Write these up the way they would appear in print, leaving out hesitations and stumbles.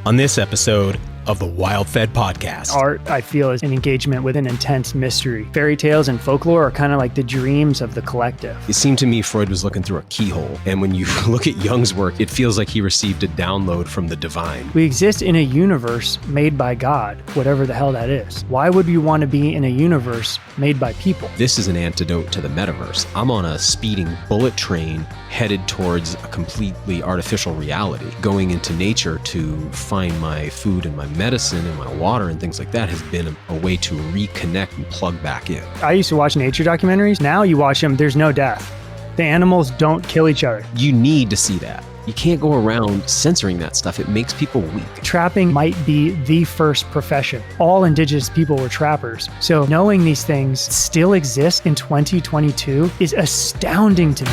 On this episode of the WildFed podcast. Art, I feel, is an engagement with an intense mystery. Fairy tales and folklore are kind of like the dreams of the collective. It seemed to me Freud was looking through a keyhole. And when you look at Jung's work, it feels like he received a download from the divine. We exist in a universe made by God, whatever the hell that is. Why would you want to be in a universe made by people? This is an antidote to the metaverse. I'm on a speeding bullet train headed towards a completely artificial reality. Going into nature to find my food and my medicine and my water and things like that has been a way to reconnect and plug back in. I used to watch nature documentaries. Now you watch them, there's no death. The animals don't kill each other. You need to see that. You can't go around censoring that stuff. It makes people weak. Trapping might be the first profession. All indigenous people were trappers. So knowing these things still exist in 2022 is astounding to me.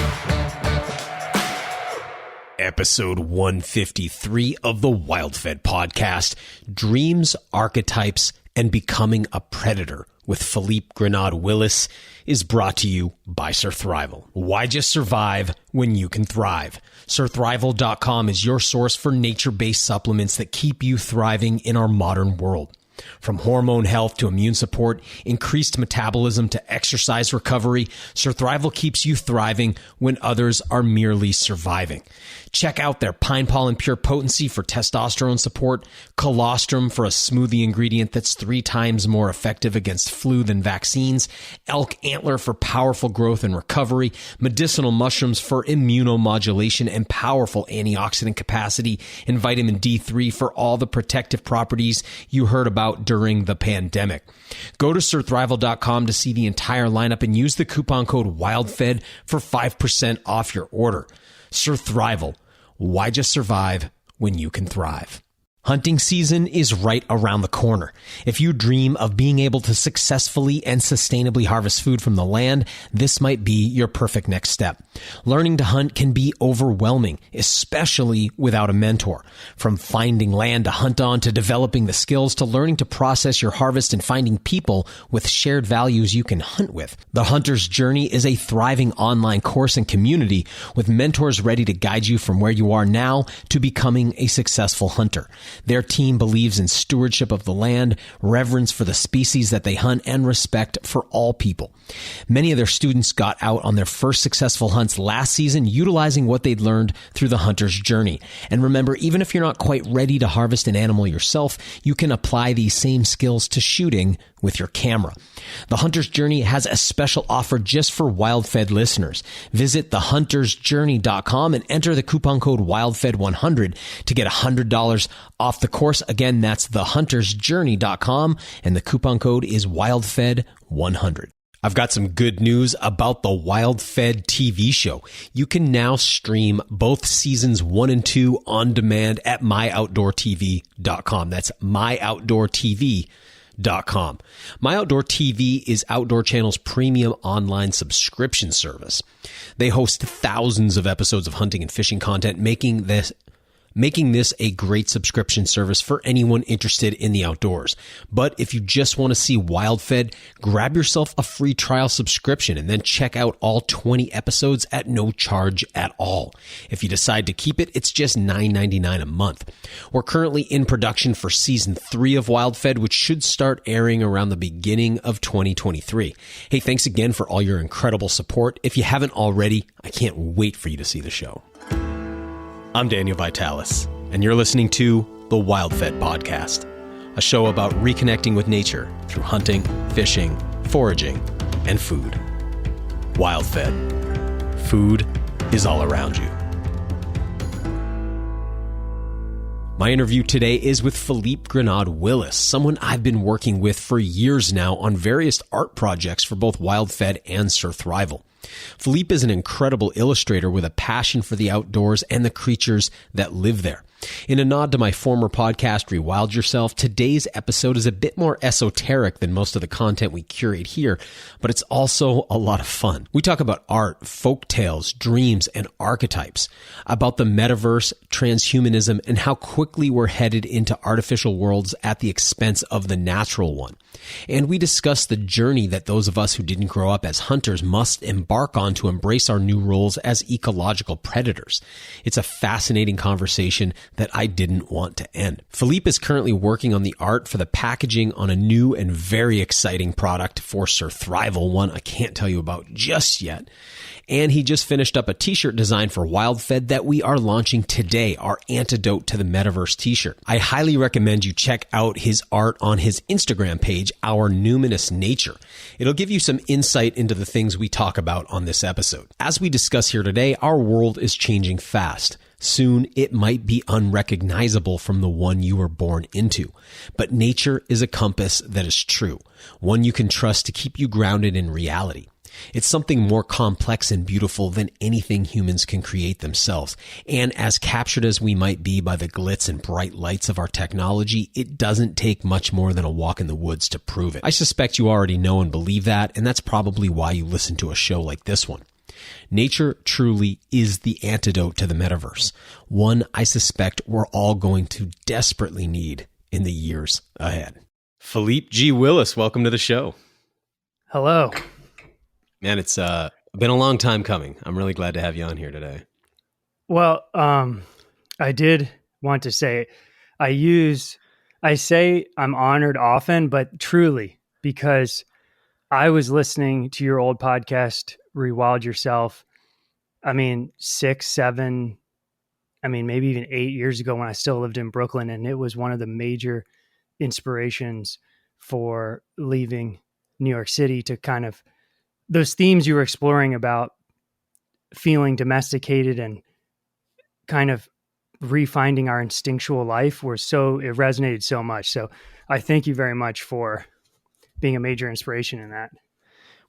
Episode 153 of the WildFed podcast, Dreams, Archetypes, and Becoming a Predator with Philippe Grenade-Willis is brought to you by Surthrival. Why just survive when you can thrive? Surthrival.com is your source for nature-based supplements that keep you thriving in our modern world. From hormone health to immune support, increased metabolism to exercise recovery, Surthrival keeps you thriving when others are merely surviving. Check out their Pine Pollen Pure Potency for testosterone support, colostrum for a smoothie ingredient that's 3 times more effective against flu than vaccines, elk antler for powerful growth and recovery, medicinal mushrooms for immunomodulation and powerful antioxidant capacity, and vitamin D3 for all the protective properties you heard about during the pandemic. Go to surthrival.com to see the entire lineup and use the coupon code WildFed for 5% off your order. Surthrival. Why just survive when you can thrive? Hunting season is right around the corner. If you dream of being able to successfully and sustainably harvest food from the land, this might be your perfect next step. Learning to hunt can be overwhelming, especially without a mentor. From finding land to hunt on, to developing the skills, to learning to process your harvest and finding people with shared values you can hunt with. The Hunter's Journey is a thriving online course and community with mentors ready to guide you from where you are now to becoming a successful hunter. Their team believes in stewardship of the land, reverence for the species that they hunt, and respect for all people. Many of their students got out on their first successful hunts last season utilizing what they'd learned through the Hunter's Journey. And remember, even if you're not quite ready to harvest an animal yourself, you can apply these same skills to shooting with your camera. The Hunter's Journey has a special offer just for WildFed listeners. Visit thehuntersjourney.com and enter the coupon code WildFed100 to get $100 off the course. Again, that's thehuntersjourney.com and the coupon code is WildFed100. I've got some good news about the WildFed TV show. You can now stream both seasons 1 and 2 on demand at myoutdoortv.com. That's myoutdoortv.com. My Outdoor TV is Outdoor Channel's premium online subscription service. They host thousands of episodes of hunting and fishing content, making this a great subscription service for anyone interested in the outdoors. But if you just want to see WildFed, grab yourself a free trial subscription and then check out all 20 episodes at no charge at all. If you decide to keep it, it's just $9.99 a month. We're currently in production for season 3 of WildFed, which should start airing around the beginning of 2023. Hey, thanks again for all your incredible support. If you haven't already, I can't wait for you to see the show. I'm Daniel Vitalis, and you're listening to the WildFed podcast, a show about reconnecting with nature through hunting, fishing, foraging, and food. WildFed. Food is all around you. My interview today is with Philippe Grenade-Willis, someone I've been working with for years now on various art projects for both WildFed and Surthrival. Philippe is an incredible illustrator with a passion for the outdoors and the creatures that live there. In a nod to my former podcast, ReWild Yourself, today's episode is a bit more esoteric than most of the content we curate here, but it's also a lot of fun. We talk about art, folk tales, dreams, and archetypes, about the metaverse, transhumanism, and how quickly we're headed into artificial worlds at the expense of the natural one. And we discuss the journey that those of us who didn't grow up as hunters must embark on to embrace our new roles as ecological predators. It's a fascinating conversation that I didn't want to end. Philippe is currently working on the art for the packaging on a new and very exciting product for Surthrival, one I can't tell you about just yet. And he just finished up a t-shirt design for WildFed that we are launching today, our antidote to the metaverse t-shirt. I highly recommend you check out his art on his Instagram page, Our Numinous Nature. It'll give you some insight into the things we talk about on this episode. As we discuss here today, our world is changing fast. Soon, it might be unrecognizable from the one you were born into. But nature is a compass that is true, one you can trust to keep you grounded in reality. It's something more complex and beautiful than anything humans can create themselves. And as captured as we might be by the glitz and bright lights of our technology, it doesn't take much more than a walk in the woods to prove it. I suspect you already know and believe that, and that's probably why you listen to a show like this one. Nature truly is the antidote to the metaverse, one I suspect we're all going to desperately need in the years ahead. Philippe G. Willis, welcome to the show. Hello. Man, it's been a long time coming. I'm really glad to have you on here today. Well, I did want to say, I say I'm honored often, but truly, because I was listening to your old podcast, ReWild Yourself. I mean, 6, 7, maybe even 8 years ago when I still lived in Brooklyn. And it was one of the major inspirations for leaving New York City to kind of those themes you were exploring about feeling domesticated and kind of refinding our instinctual life it resonated so much. So I thank you very much for being a major inspiration in that.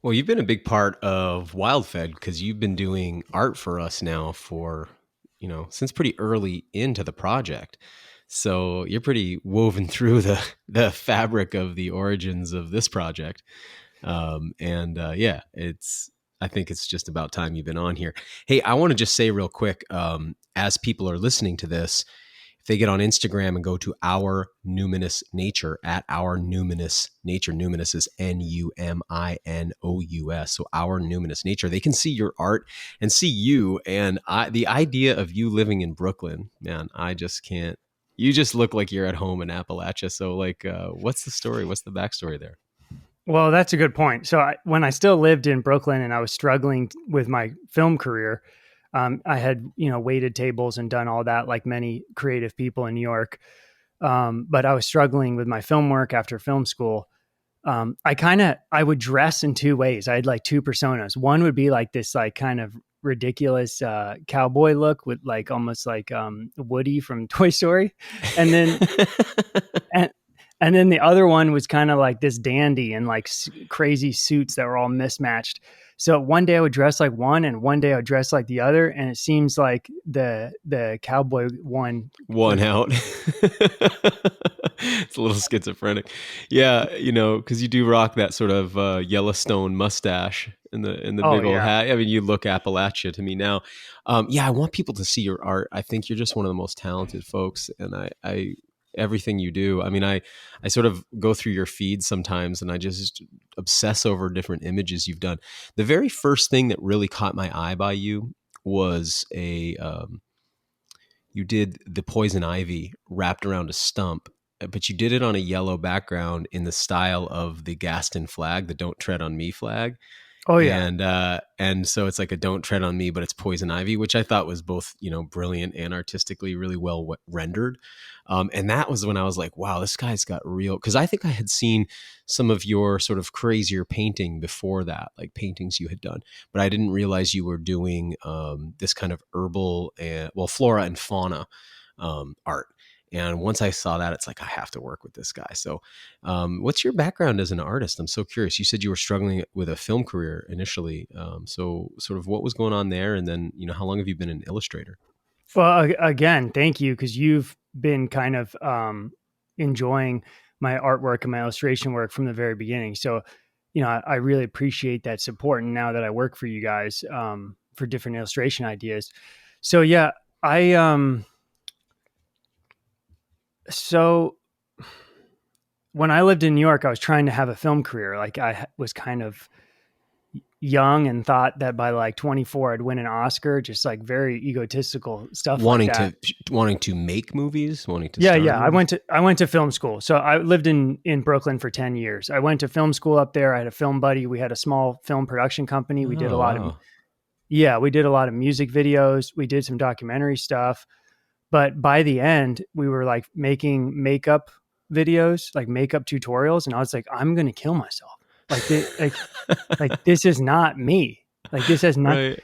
Well, you've been a big part of WildFed because you've been doing art for us now for, since pretty early into the project. So you're pretty woven through the fabric of the origins of this project. I think it's just about time you've been on here. Hey, I want to just say real quick, as people are listening to this, if they get on Instagram and go to Our Numinous Nature, at Our Numinous Nature, Numinous is Numinous. So Our Numinous Nature, they can see your art and see you. And the idea of you living in Brooklyn, man, I just can't. You just look like you're at home in Appalachia. So what's the story? What's the backstory there? Well, that's a good point. So when I still lived in Brooklyn and I was struggling with my film career, I had, waited tables and done all that like many creative people in New York. But I was struggling with my film work after film school. I would dress in two ways. I had like two personas. One would be like this, like kind of ridiculous cowboy look with like almost like Woody from Toy Story. And then And then the other one was kind of like this dandy and like crazy suits that were all mismatched. So one day I would dress like one and one day I would dress like the other. And it seems like the cowboy won out. It's a little schizophrenic. Yeah. Cause you do rock that sort of Yellowstone mustache in the big old hat. I mean, you look Appalachia to me now. I want people to see your art. I think you're just one of the most talented folks. And I everything you do. I mean, I sort of go through your feed sometimes and I just obsess over different images you've done. The very first thing that really caught my eye by you was you did the poison ivy wrapped around a stump, but you did it on a yellow background in the style of the Gaston flag, the Don't Tread on Me flag. Oh yeah. And so it's like a Don't Tread on Me, but it's poison ivy, which I thought was both, brilliant and artistically really well rendered. And that was when I was like, wow, this guy's got real, because I think I had seen some of your sort of crazier painting before that, like paintings you had done, but I didn't realize you were doing this kind of herbal flora and fauna art. And once I saw that, it's like, I have to work with this guy. So what's your background as an artist? I'm so curious. You said you were struggling with a film career initially. So sort of what was going on there? And then, how long have you been an illustrator? Well, again, thank you. Cause you've been kind of enjoying my artwork and my illustration work from the very beginning. So, I really appreciate that support. And now that I work for you guys for different illustration ideas. So yeah, So when I lived in New York, I was trying to have a film career. Like I was kind of young and thought that by like 24 I'd win an Oscar, just like very egotistical stuff wanting like that. wanting to make movies, wanting to Yeah, star yeah. in I went to film school. So I lived in Brooklyn for 10 years. I went to film school up there. I had a film buddy. We had a small film production company. We did a Oh, lot of wow. we did a lot of music videos. We did some documentary stuff. But by the end, we were like making makeup videos, like makeup tutorials, and I was like, I'm going to kill myself. Like this is not me. Like this has not. Right.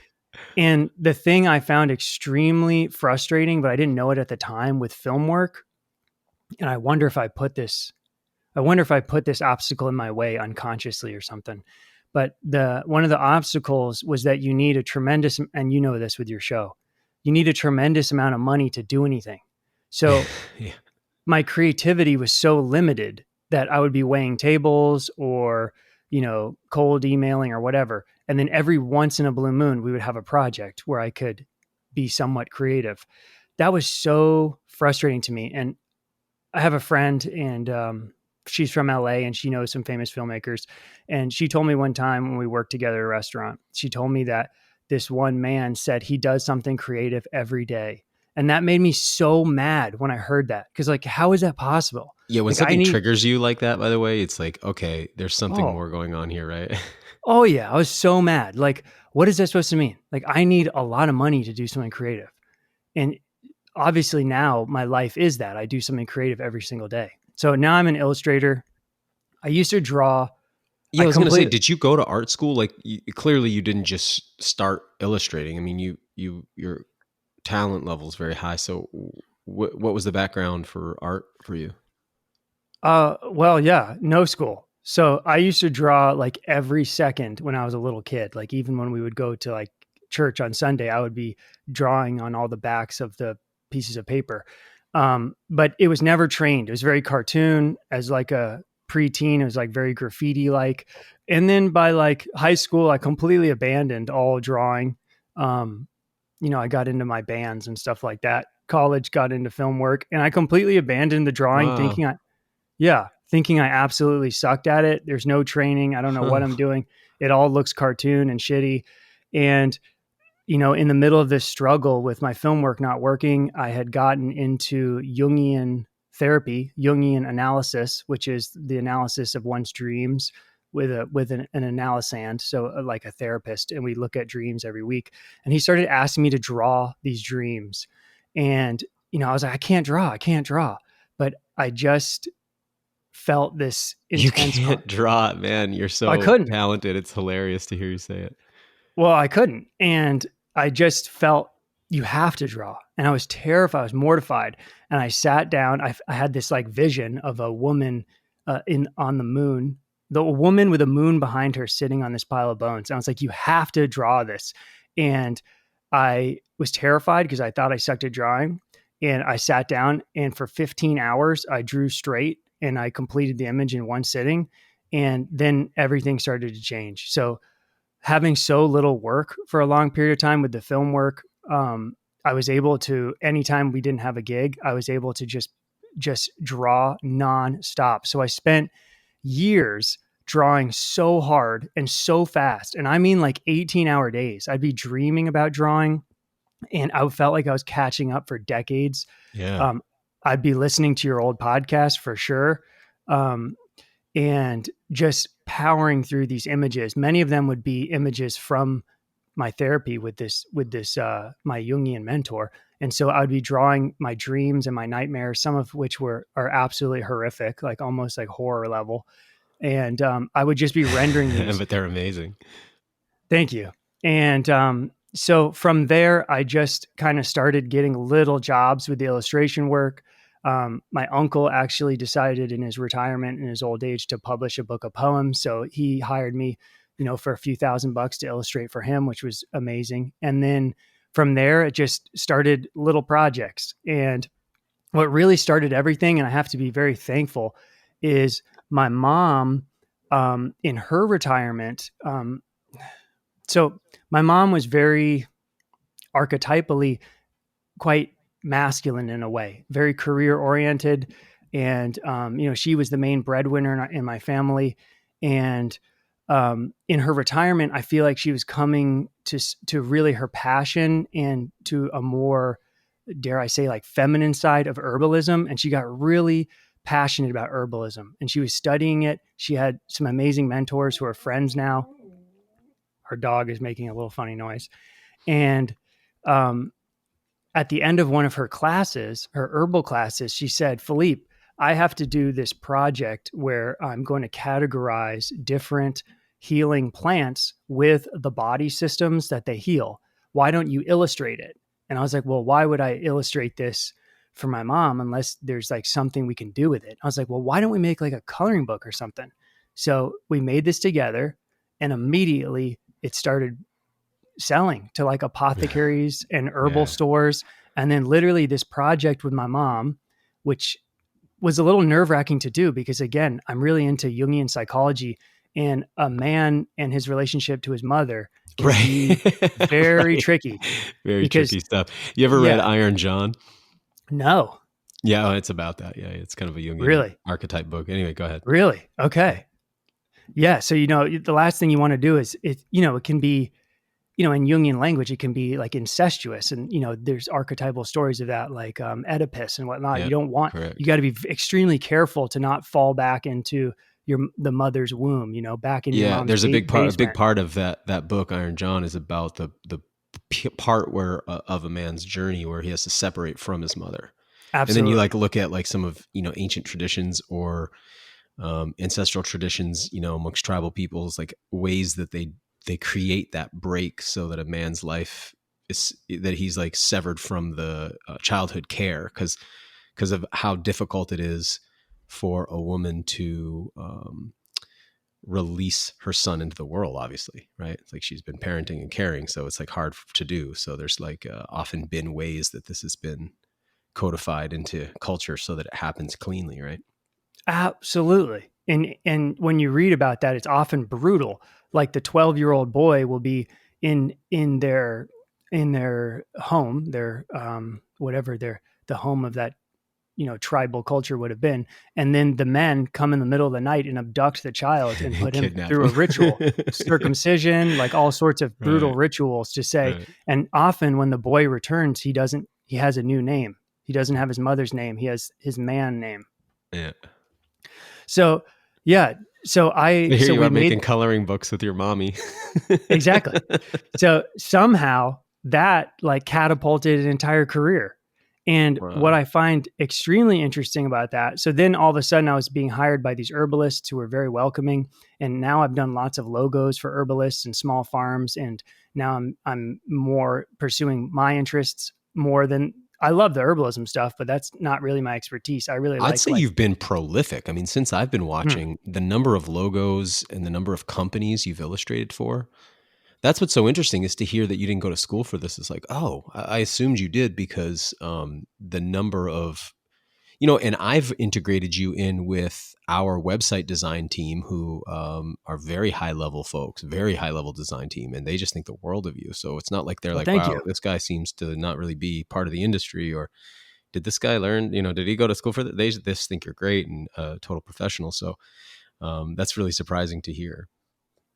And the thing I found extremely frustrating, but I didn't know it at the time with film work, and I wonder if I put this obstacle in my way unconsciously or something. But one of the obstacles was that you need a tremendous, and you know this with your show, you need a tremendous amount of money to do anything. So Yeah. my creativity was so limited that I would be weighing tables or, cold emailing or whatever. And then every once in a blue moon, we would have a project where I could be somewhat creative. That was so frustrating to me. And I have a friend, and she's from LA, and she knows some famous filmmakers. And she told me one time when we worked together at a restaurant, she told me that this one man said he does something creative every day. And that made me so mad when I heard that. Cause like, how is that possible? Yeah, when Like something triggers you like that, by the way, it's like, okay, there's something more going on here, right? Oh yeah. I was so mad. Like, what is that supposed to mean? Like, I need a lot of money to do something creative. And obviously now my life is that I do something creative every single day. So now I'm an illustrator. I used to draw. Yeah, I was going to say, did you go to art school? Like, clearly you didn't just start illustrating. I mean, your talent level is very high. So what was the background for art for you? Well, yeah, no school. So I used to draw like every second when I was a little kid. Like even when we would go to like church on Sunday, I would be drawing on all the backs of the pieces of paper. But it was never trained. It was very cartoon. As like a preteen, it was like very graffiti like. And then by like high school, I completely abandoned all drawing. I got into my bands and stuff like that. College, got into film work, and I completely abandoned the drawing, Wow. thinking I absolutely sucked at it. There's no training. I don't know what I'm doing. It all looks cartoon and shitty. And, in the middle of this struggle with my film work not working, I had gotten into Jungian therapy, Jungian analysis, which is the analysis of one's dreams with an analysand, so like a therapist, and we look at dreams every week. And he started asking me to draw these dreams. And, I was like, I can't draw. But I just felt this intense. You can't draw it, man. You're so I couldn't. talented. It's hilarious to hear you say it. Well, I couldn't. And I just felt you have to draw. And I was terrified. I was mortified. And I sat down. I had this like vision of a woman on the moon, the woman with a moon behind her sitting on this pile of bones. And I was like, you have to draw this. And I was terrified because I thought I sucked at drawing. And I sat down, and for 15 hours, I drew straight, and I completed the image in one sitting. And then everything started to change. So having so little work for a long period of time with the film work, I was able to, anytime we didn't have a gig, I was able to just draw nonstop. So I spent years drawing so hard and so fast. And I mean like 18-hour days. I'd be dreaming about drawing, and I felt like I was catching up for decades. Yeah. I'd be listening to your old podcast for sure. And just powering through these images. Many of them would be images from my therapy with this, my Jungian mentor. And so I would be drawing my dreams and my nightmares, some of which are absolutely horrific, like almost like horror level. And I would just be rendering these. But they're amazing. Thank you. And so from there, I just kind of started getting little jobs with the illustration work. My uncle actually decided in his retirement, in his old age, to publish a book of poems. So he hired me, for a few $1,000 to illustrate for him, which was amazing. And then from there, it just started little projects. And what really started everything, and I have to be very thankful, is my mom, in her retirement. So my mom was very archetypally quite masculine in a way, very career oriented. And, she was the main breadwinner in my family. And in her retirement, I feel like she was coming to really her passion and to a more, dare I say, like feminine side of herbalism. And she got really passionate about herbalism and she was studying it. She had some amazing mentors who are friends now. Her dog is making a little funny noise. And at the end of one of her classes, her herbal classes, she said, Philippe, I have to do this project where I'm going to categorize different healing plants with the body systems that they heal. Why don't you illustrate it? And I was like, well, why would I illustrate this for my mom unless there's like something we can do with it? I was like, well, why don't we make like a coloring book or something? So we made this together and immediately it started selling to like apothecaries and herbal stores. And then literally this project with my mom, which was a little nerve-wracking to do because again, I'm really into Jungian psychology, and a man and his relationship to his mother can be very tricky. Very tricky stuff. You ever read Iron John? No. Yeah, it's about that. Yeah, it's kind of a Jungian archetype book. Anyway, go ahead. Really? Okay. Yeah. So, the last thing you want to do is it can be, in Jungian language, it can be like incestuous. And, there's archetypal stories of that, like Oedipus and whatnot. You don't want, you got to be extremely careful to not fall back into the mother's womb, back in your mom's there's a big part. basement. A big part of that book, Iron John, is about the part where of a man's journey where he has to separate from his mother. Absolutely. And then you like look at like some of ancient traditions or ancestral traditions, amongst tribal peoples, like ways that they create that break so that a man's life is that he's like severed from the childhood care because of how difficult it is for a woman to release her son into the world, obviously, right? It's like she's been parenting and caring, so it's like hard to do. So there's like often been ways that this has been codified into culture so that it happens cleanly, right? Absolutely. And when you read about that, it's often brutal. Like the 12-year-old boy will be in their home, their whatever the home of that tribal culture would have been. And then the men come in the middle of the night and abduct the child and put him through a ritual, circumcision, like all sorts of brutal rituals to say. Right. And often when the boy returns, he has a new name. He doesn't have his mother's name. He has his man name. Yeah. So, yeah. So you are making coloring books with your mommy. Exactly. So somehow that like catapulted an entire career. And what I find extremely interesting about that, so then all of a sudden I was being hired by these herbalists who were very welcoming. And now I've done lots of logos for herbalists and small farms. And now I'm more pursuing my interests more than, I love the herbalism stuff, but that's not really my expertise. I'd say you've been prolific. I mean, since I've been watching, the number of logos and the number of companies you've illustrated for, that's what's so interesting is to hear that you didn't go to school for this. It's like, oh, I assumed you did because the number of, and I've integrated you in with our website design team who are very high level folks, very high level design team, and they just think the world of you. So it's not like they're wow, this guy seems to not really be part of the industry, or did this guy learn, did he go to school for that? They just think you're great and a total professional. So that's really surprising to hear.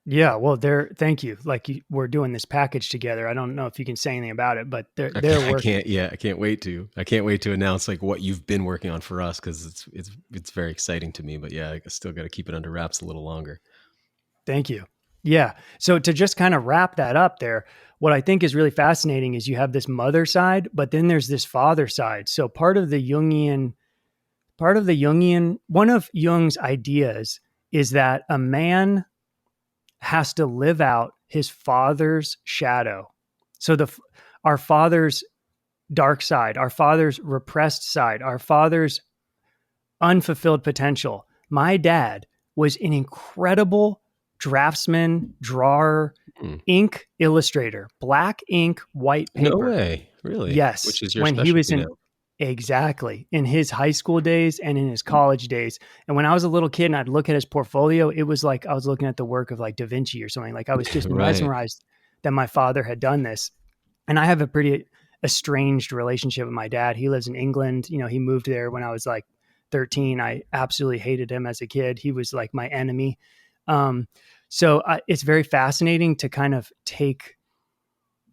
Yeah, well, thank you. Like we're doing this package together. I don't know if you can say anything about it, but they're working. I can't wait to announce like what you've been working on for us because it's very exciting to me. But yeah, I still got to keep it under wraps a little longer. Thank you. Yeah. So to just kind of wrap that up there, what I think is really fascinating is you have this mother side, but then there's this father side. So one of Jung's ideas is that a man has to live out his father's shadow. So our father's dark side, our father's repressed side, our father's unfulfilled potential. My dad was an incredible draftsman, drawer, ink illustrator, black ink, white paper. No way. Really? Yes. Which is your when he was in now. Exactly. In his high school days and in his college days. And when I was a little kid and I'd look at his portfolio, it was like I was looking at the work of like Da Vinci or something. Like I was just mesmerized that my father had done this. And I have a pretty estranged relationship with my dad. He lives in England. He moved there when I was like 13. I absolutely hated him as a kid. He was like my enemy. So it's very fascinating to kind of take,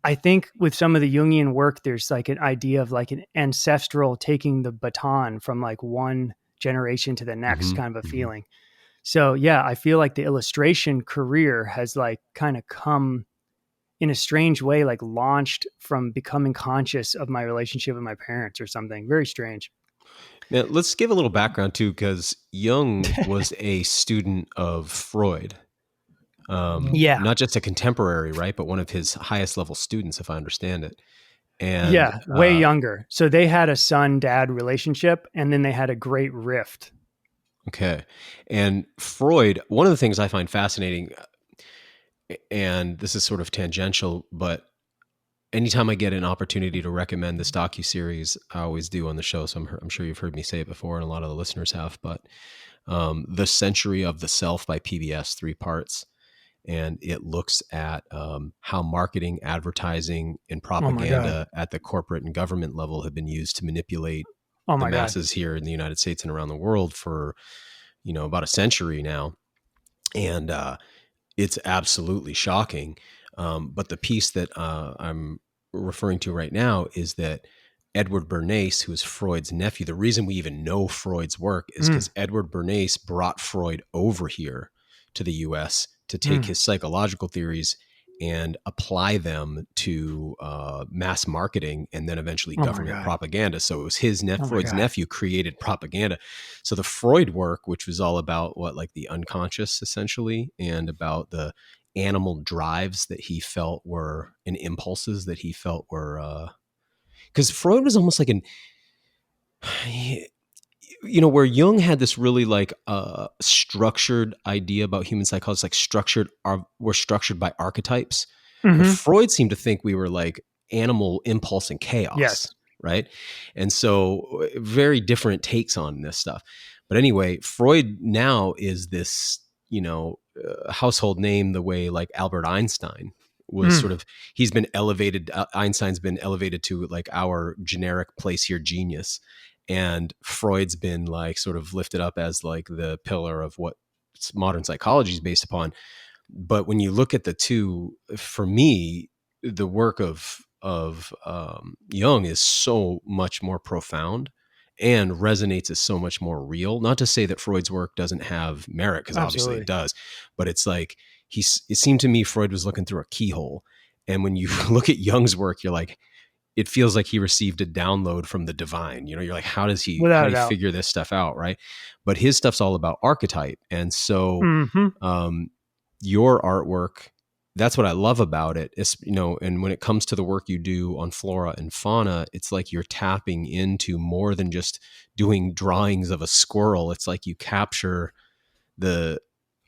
I think with some of the Jungian work, there's like an idea of like an ancestral taking the baton from like one generation to the next kind of a feeling. So yeah, I feel like the illustration career has like kind of come in a strange way, like launched from becoming conscious of my relationship with my parents or something. Very strange. Now, let's give a little background too, because Jung was a student of Freud. Yeah. Not just a contemporary, right? But one of his highest level students, if I understand it. And Yeah. Way younger. So they had a son-dad relationship, and then they had a great rift. Okay. And Freud, one of the things I find fascinating, and this is sort of tangential, but anytime I get an opportunity to recommend this docuseries, I always do on the show. So I'm sure you've heard me say it before, and a lot of the listeners have, but The Century of the Self by PBS, 3 parts. And it looks at how marketing, advertising, and propaganda at the corporate and government level have been used to manipulate the masses here in the United States and around the world for, about a century now. And it's absolutely shocking. But the piece that I'm referring to right now is that Edward Bernays, who is Freud's nephew, the reason we even know Freud's work is because Edward Bernays brought Freud over here to the US to take his psychological theories and apply them to mass marketing and then eventually government propaganda. So it was his Freud's nephew created propaganda. So the Freud work, which was all about like the unconscious essentially, and about the animal drives that he felt were, and impulses that he felt were, because Freud was almost like where Jung had this really like structured idea about human psychology, like we're structured by archetypes. But Freud seemed to think we were like animal impulse and chaos. Yes. Right. And so very different takes on this stuff. But anyway, Freud now is this, household name the way like Albert Einstein was sort of, he's been elevated. Einstein's been elevated to like our generic place here genius. And Freud's been like sort of lifted up as like the pillar of what modern psychology is based upon. But when you look at the two, for me, the work of Jung is so much more profound and resonates as so much more real. Not to say that Freud's work doesn't have merit, because obviously it does, but it's like it seemed to me Freud was looking through a keyhole. And when you look at Jung's work, you're like, it feels like he received a download from the divine. You're like, how does he figure this stuff out? Right. But his stuff's all about archetype. And so your artwork, that's what I love about it. It's, and when it comes to the work you do on flora and fauna, it's like you're tapping into more than just doing drawings of a squirrel. It's like you capture the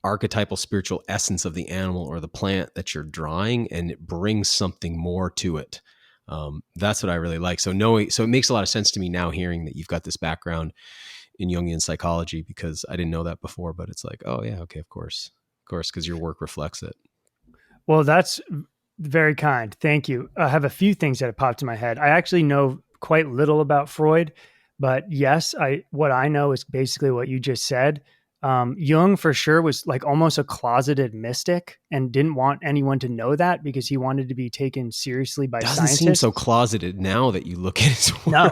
archetypal spiritual essence of the animal or the plant that you're drawing, and it brings something more to it. That's what I really like. So it makes a lot of sense to me now hearing that you've got this background in Jungian psychology, because I didn't know that before, but it's like, oh yeah, okay, of course, because your work reflects it. Well, that's very kind. Thank you. I have a few things that have popped in my head. I actually know quite little about Freud, but yes, what I know is basically what you just said. Jung for sure was like almost a closeted mystic and didn't want anyone to know that because he wanted to be taken seriously by scientists. Doesn't seem so closeted now that you look at his work. No.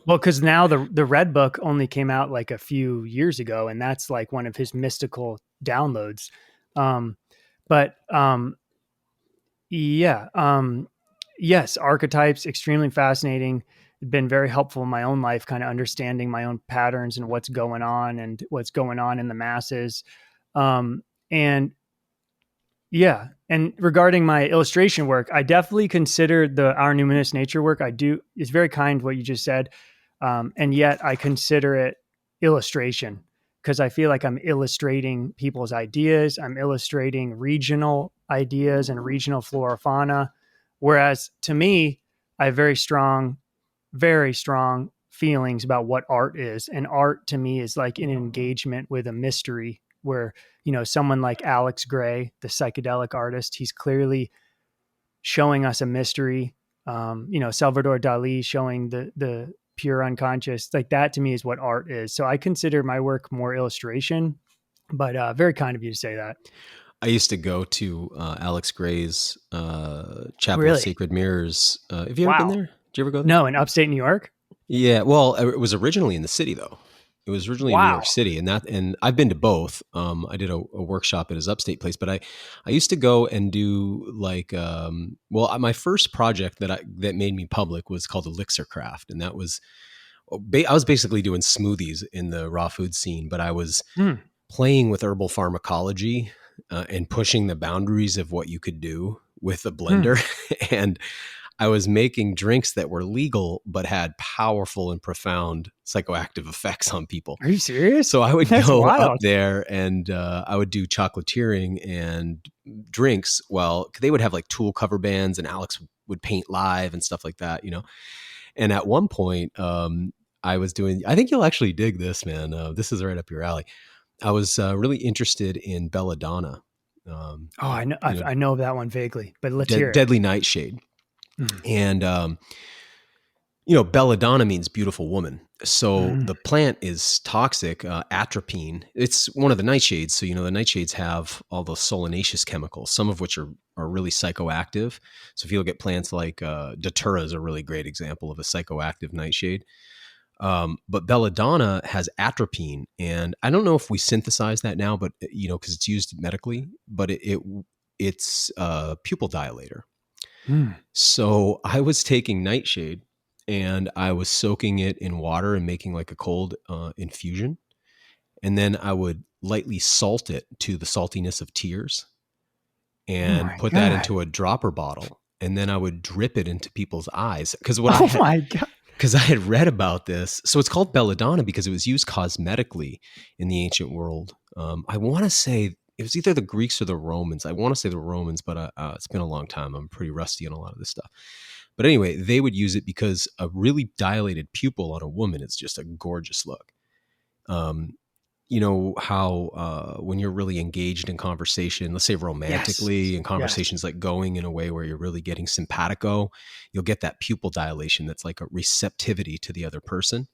Well, because now the Red Book only came out like a few years ago, and that's like one of his mystical downloads. Yes, archetypes, extremely fascinating. Been very helpful in my own life, kind of understanding my own patterns and what's going on in the masses. And regarding my illustration work, I definitely consider Our Numinous Nature work I do is very kind what you just said. And yet I consider it illustration because I feel like I'm illustrating people's ideas. I'm illustrating regional ideas and regional flora, fauna. Whereas to me, I have very strong feelings about what art is. And art to me is like an engagement with a mystery where, someone like Alex Gray, the psychedelic artist, he's clearly showing us a mystery. Salvador Dali showing the pure unconscious, like that to me is what art is. So I consider my work more illustration, but very kind of you to say that. I used to go to Alex Gray's Chapel Really? of Sacred Mirrors. Have you ever been there? Did you ever go there? No, in upstate New York? Yeah. Well, it was originally in the city, though. It was originally in New York Wow. City, and I've been to both. I did a workshop at his upstate place, but I used to go and do like my first project that made me public was called Elixir Craft, and that was I was basically doing smoothies in the raw food scene, but I was playing with herbal pharmacology and pushing the boundaries of what you could do with a blender. And I was making drinks that were legal, but had powerful and profound psychoactive effects on people. Are you serious? So I would That's go wild. up there and I would do chocolatiering and drinks. Well, they would have like Tool cover bands and Alex would paint live and stuff like that, you know? And at one point, I was doing, I think you'll actually dig this, man. This is right up your alley. I was really interested in belladonna. I know of that one vaguely, but let's hear it. Deadly nightshade. And, belladonna means beautiful woman. So the plant is toxic, atropine. It's one of the nightshades. So, the nightshades have all the solanaceous chemicals, some of which are really psychoactive. So if you look at plants like datura is a really great example of a psychoactive nightshade. But belladonna has atropine, and I don't know if we synthesize that now, but because it's used medically, but it's a pupil dilator. So I was taking nightshade and I was soaking it in water and making like a cold infusion, and then I would lightly salt it to the saltiness of tears and put that into a dropper bottle, and then I would drip it into people's eyes because because I had read about this. So it's called belladonna because it was used cosmetically in the ancient world. I want to say it was either the Greeks or the Romans. I want to say the Romans, but it's been a long time. I'm pretty rusty on a lot of this stuff. But anyway, they would use it because a really dilated pupil on a woman is just a gorgeous look. You know how when you're really engaged in conversation, let's say romantically, and conversation's like going in a way where you're really getting simpatico, you'll get that pupil dilation that's like a receptivity to the other person.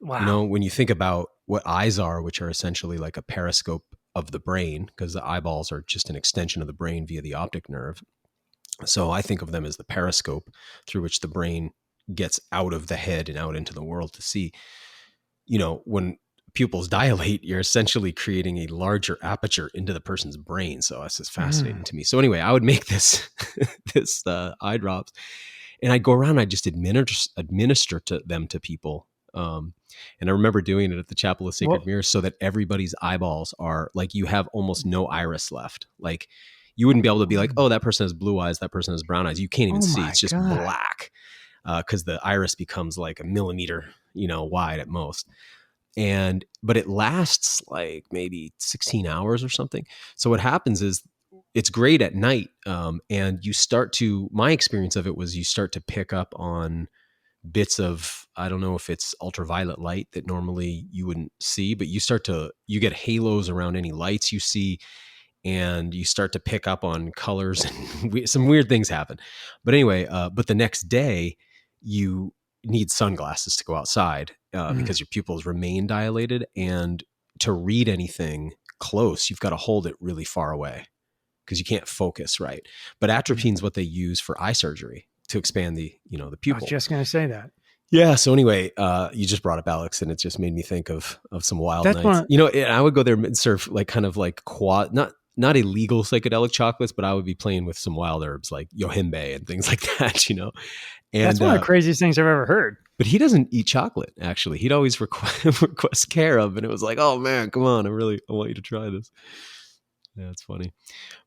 Wow. When you think about what eyes are, which are essentially like a periscope of the brain, because the eyeballs are just an extension of the brain via the optic nerve. So I think of them as the periscope through which the brain gets out of the head and out into the world to see. When pupils dilate, you're essentially creating a larger aperture into the person's brain. So this is fascinating to me. So anyway, I would make this eye drops, and I'd go around and I'd just administer to them to people. And I remember doing it at the Chapel of Sacred Mirrors so that everybody's eyeballs are like, you have almost no iris left. Like you wouldn't be able to be like, oh, that person has blue eyes, that person has brown eyes. You can't even see. It's just black because the iris becomes like a millimeter, wide at most. But it lasts like maybe 16 hours or something. So what happens is it's great at night. And my experience of it was you start to pick up on bits of, I don't know if it's ultraviolet light that normally you wouldn't see, but you get halos around any lights you see, and you start to pick up on colors and some weird things happen. But anyway, but the next day you need sunglasses to go outside because your pupils remain dilated, and to read anything close, you've got to hold it really far away because you can't focus right. But atropine is what they use for eye surgery to expand the pupil. I was just going to say that. Yeah. So anyway, you just brought up Alex, and it just made me think of some wild nights. And I would go there and serve like kind of like not illegal psychedelic chocolates, but I would be playing with some wild herbs like yohimbe and things like that, And that's one of the craziest things I've ever heard. But he doesn't eat chocolate, actually. He'd always request carob, and it was like, oh man, come on, I want you to try this. Yeah, it's funny.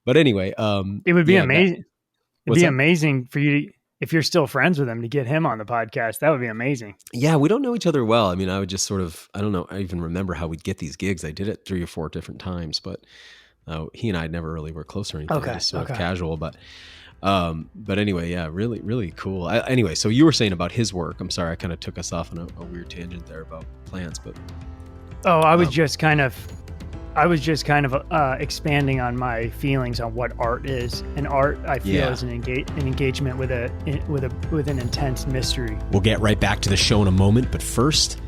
But anyway, it would be amazing. It'd be amazing for you to, if you're still friends with him, to get him on the podcast. That would be amazing. Yeah, we don't know each other well. I mean, I would just sort of, I don't know, I even remember how we'd get these gigs. I did it 3 or 4 different times, but he and I never really were close or anything. Just sort of casual. But anyway, yeah, really, really cool. Anyway, so you were saying about his work. I'm sorry, I kind of took us off on a weird tangent there about plants, but. I was just kind of expanding on my feelings on what art is, and art I feel is an engagement with an intense mystery. We'll get right back to the show in a moment, but first,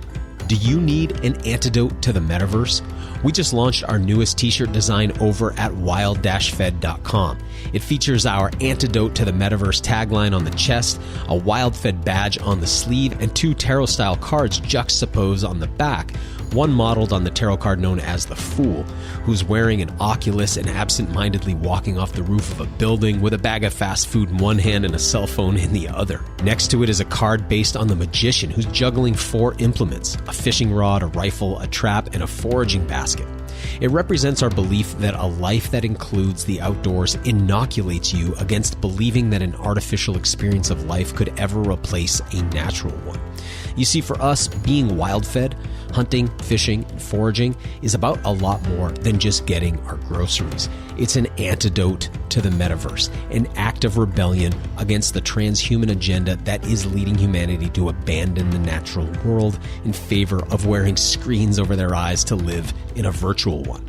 Do you need an antidote to the metaverse? We just launched our newest t-shirt design over at wild-fed.com. It features our antidote to the metaverse tagline on the chest, a WildFed badge on the sleeve, and 2 tarot-style cards juxtaposed on the back. One modeled on the tarot card known as the Fool, who's wearing an Oculus and absent-mindedly walking off the roof of a building with a bag of fast food in one hand and a cell phone in the other. Next to it is a card based on the Magician, who's juggling 4 implements: a fishing rod, a rifle, a trap, and a foraging basket. It represents our belief that a life that includes the outdoors inoculates you against believing that an artificial experience of life could ever replace a natural one. You see, for us, being wild-fed, hunting, fishing, and foraging is about a lot more than just getting our groceries. It's an antidote to the metaverse, an act of rebellion against the transhuman agenda that is leading humanity to abandon the natural world in favor of wearing screens over their eyes to live in a virtual one.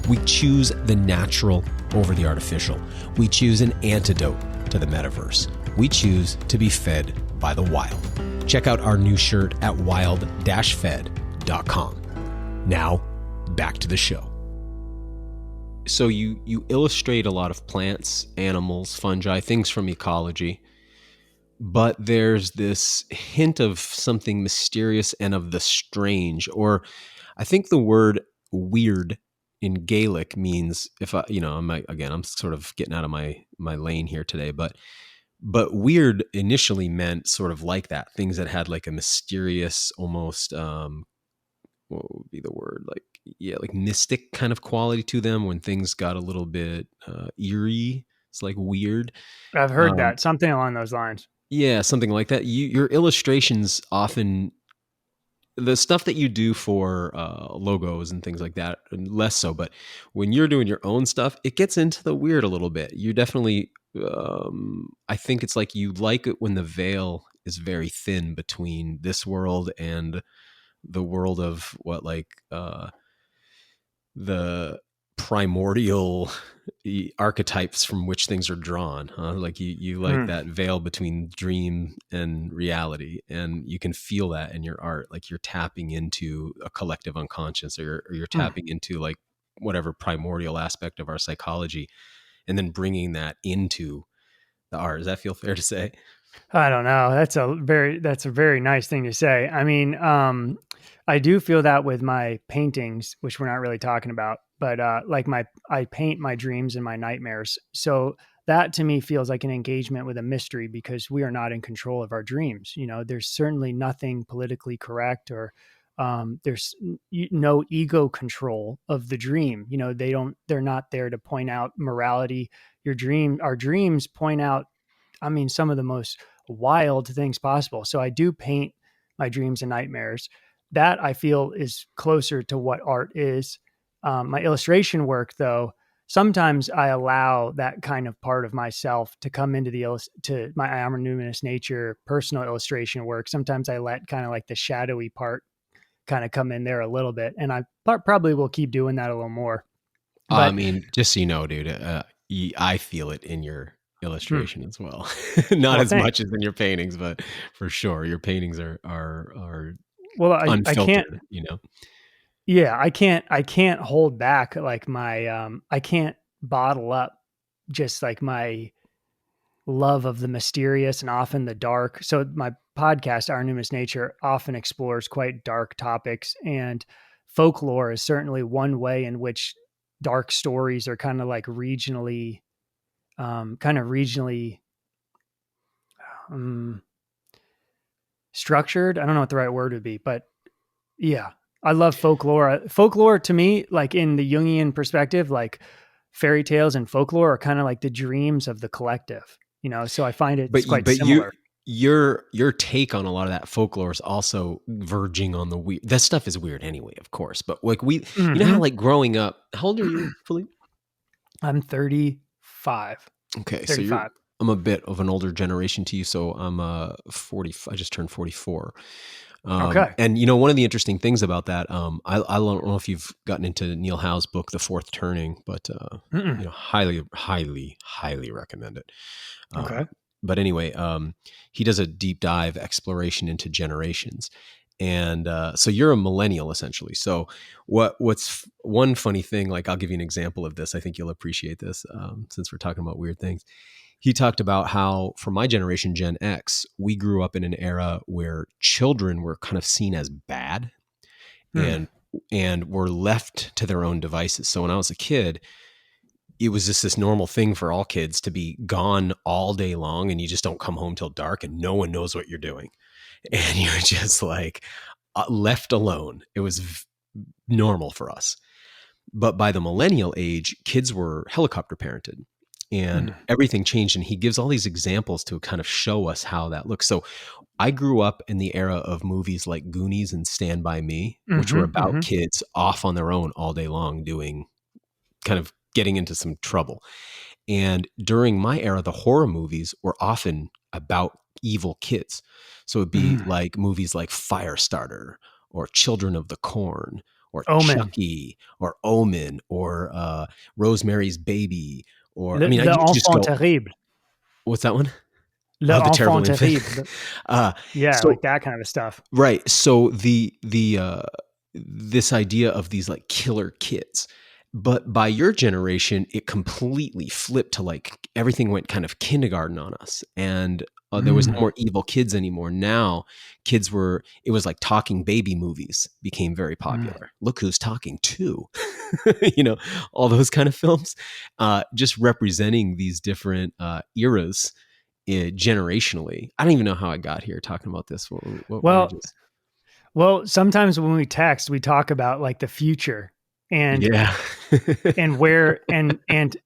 We choose the natural over the artificial. We choose an antidote to the metaverse. We choose to be fed by the wild. Check out our new shirt at wild-fed.com. Now, back to the show. So you illustrate a lot of plants, animals, fungi, things from ecology, but there's this hint of something mysterious and of the strange, or I think the word weird in Gaelic means, if I'm sort of getting out of my lane here today, but weird initially meant sort of like that, things that had like a mysterious, almost, what would be the word? Like mystic kind of quality to them. When things got a little bit eerie, it's like weird. I've heard that, something along those lines. Yeah, something like that. Your illustrations often, the stuff that you do for logos and things like that, less so, but when you're doing your own stuff, it gets into the weird a little bit. You definitely, I think it's like you like it when the veil is very thin between this world and the world of the primordial archetypes from which things are drawn. Like you like that veil between dream and reality, and you can feel that in your art. Like you're tapping into a collective unconscious, or you're tapping into like whatever primordial aspect of our psychology, and then bringing that into the art. Does that feel fair to say? I don't know. That's a very nice thing to say. I mean, I do feel that with my paintings, which we're not really talking about, but I paint my dreams and my nightmares. So that to me feels like an engagement with a mystery, because we are not in control of our dreams. You know, there's certainly nothing politically correct, or there's no ego control of the dream. You know, they're not there to point out morality. Our dreams point out, I mean, some of the most wild things possible. So I do paint my dreams and nightmares. That I feel is closer to what art is. My illustration work, though, sometimes I allow that kind of part of myself to come into to my amornuminous nature, personal illustration work. Sometimes I let kind of like the shadowy part kind of come in there a little bit, and I probably will keep doing that a little more. But, I mean, just so you know, dude, I feel it in your illustration as well. Not as much as in your paintings, but for sure, your paintings are well, unfiltered, I can't, you know. Yeah, I can't hold back like my I can't bottle up just like my love of the mysterious and often the dark. So my podcast, Our Numinous Nature, often explores quite dark topics, and folklore is certainly one way in which dark stories are kind of regionally structured. I don't know what the right word would be, but yeah, I love folklore. Folklore to me, like in the Jungian perspective, like fairy tales and folklore are kind of like the dreams of the collective, you know? So I find it's quite similar. Your take on a lot of that folklore is also verging on the weird. That stuff is weird anyway, of course. But like you know how like growing up, how old are you, Philippe? I'm 35. Okay, 35. So I'm a bit of an older generation to you. So I'm 40. I just turned 44. Okay. And you know, one of the interesting things about that, I don't know if you've gotten into Neil Howe's book, The Fourth Turning, but you know, highly, highly, highly recommend it. Okay. But anyway, he does a deep dive exploration into generations. And so you're a millennial essentially. So what's one funny thing, like I'll give you an example of this. I think you'll appreciate this since we're talking about weird things. He talked about how for my generation, Gen X, we grew up in an era where children were kind of seen as bad and were left to their own devices. So when I was a kid, it was just this normal thing for all kids to be gone all day long and you just don't come home till dark and no one knows what you're doing. And you're just like left alone. It was normal for us. But by the millennial age, kids were helicopter parented and everything changed. And he gives all these examples to kind of show us how that looks. So I grew up in the era of movies like Goonies and Stand By Me, which were about kids off on their own all day long doing kind of getting into some trouble. And during my era, the horror movies were often about evil kids. So it'd be like movies like Firestarter or Children of the Corn or Omen. Chucky or Omen or Rosemary's Baby or Le Enfant Terrible. What's that one? Le Enfant Terrible. So, like that kind of stuff. Right. So this idea of these like killer kids. But by your generation, it completely flipped to like everything went kind of kindergarten on us. And there was no more evil kids anymore. Now it was like talking baby movies became very popular. Look Who's Talking Too, all those kind of films, just representing these different eras generationally. I don't even know how I got here talking about this. Well, sometimes when we text, we talk about like the future. And and where and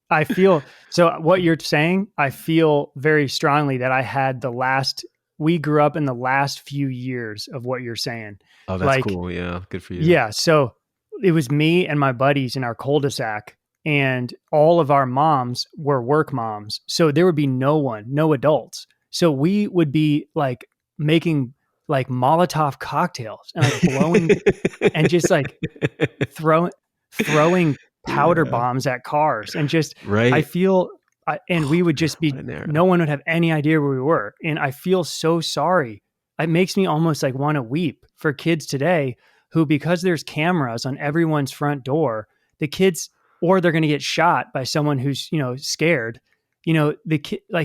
I feel so what you're saying, I feel very strongly that we grew up in the last few years of what you're saying. Oh, that's cool. Yeah. Good for you. Yeah. So it was me and my buddies in our cul-de-sac and all of our moms were work moms. So there would be no adults. So we would be like making like Molotov cocktails and like blowing and just like throwing powder bombs at cars and just, I feel, and we would just be, no one would have any idea where we were. And I feel so sorry. It makes me almost like want to weep for kids today who, because there's cameras on everyone's front door, the kids, or they're going to get shot by someone who's, scared,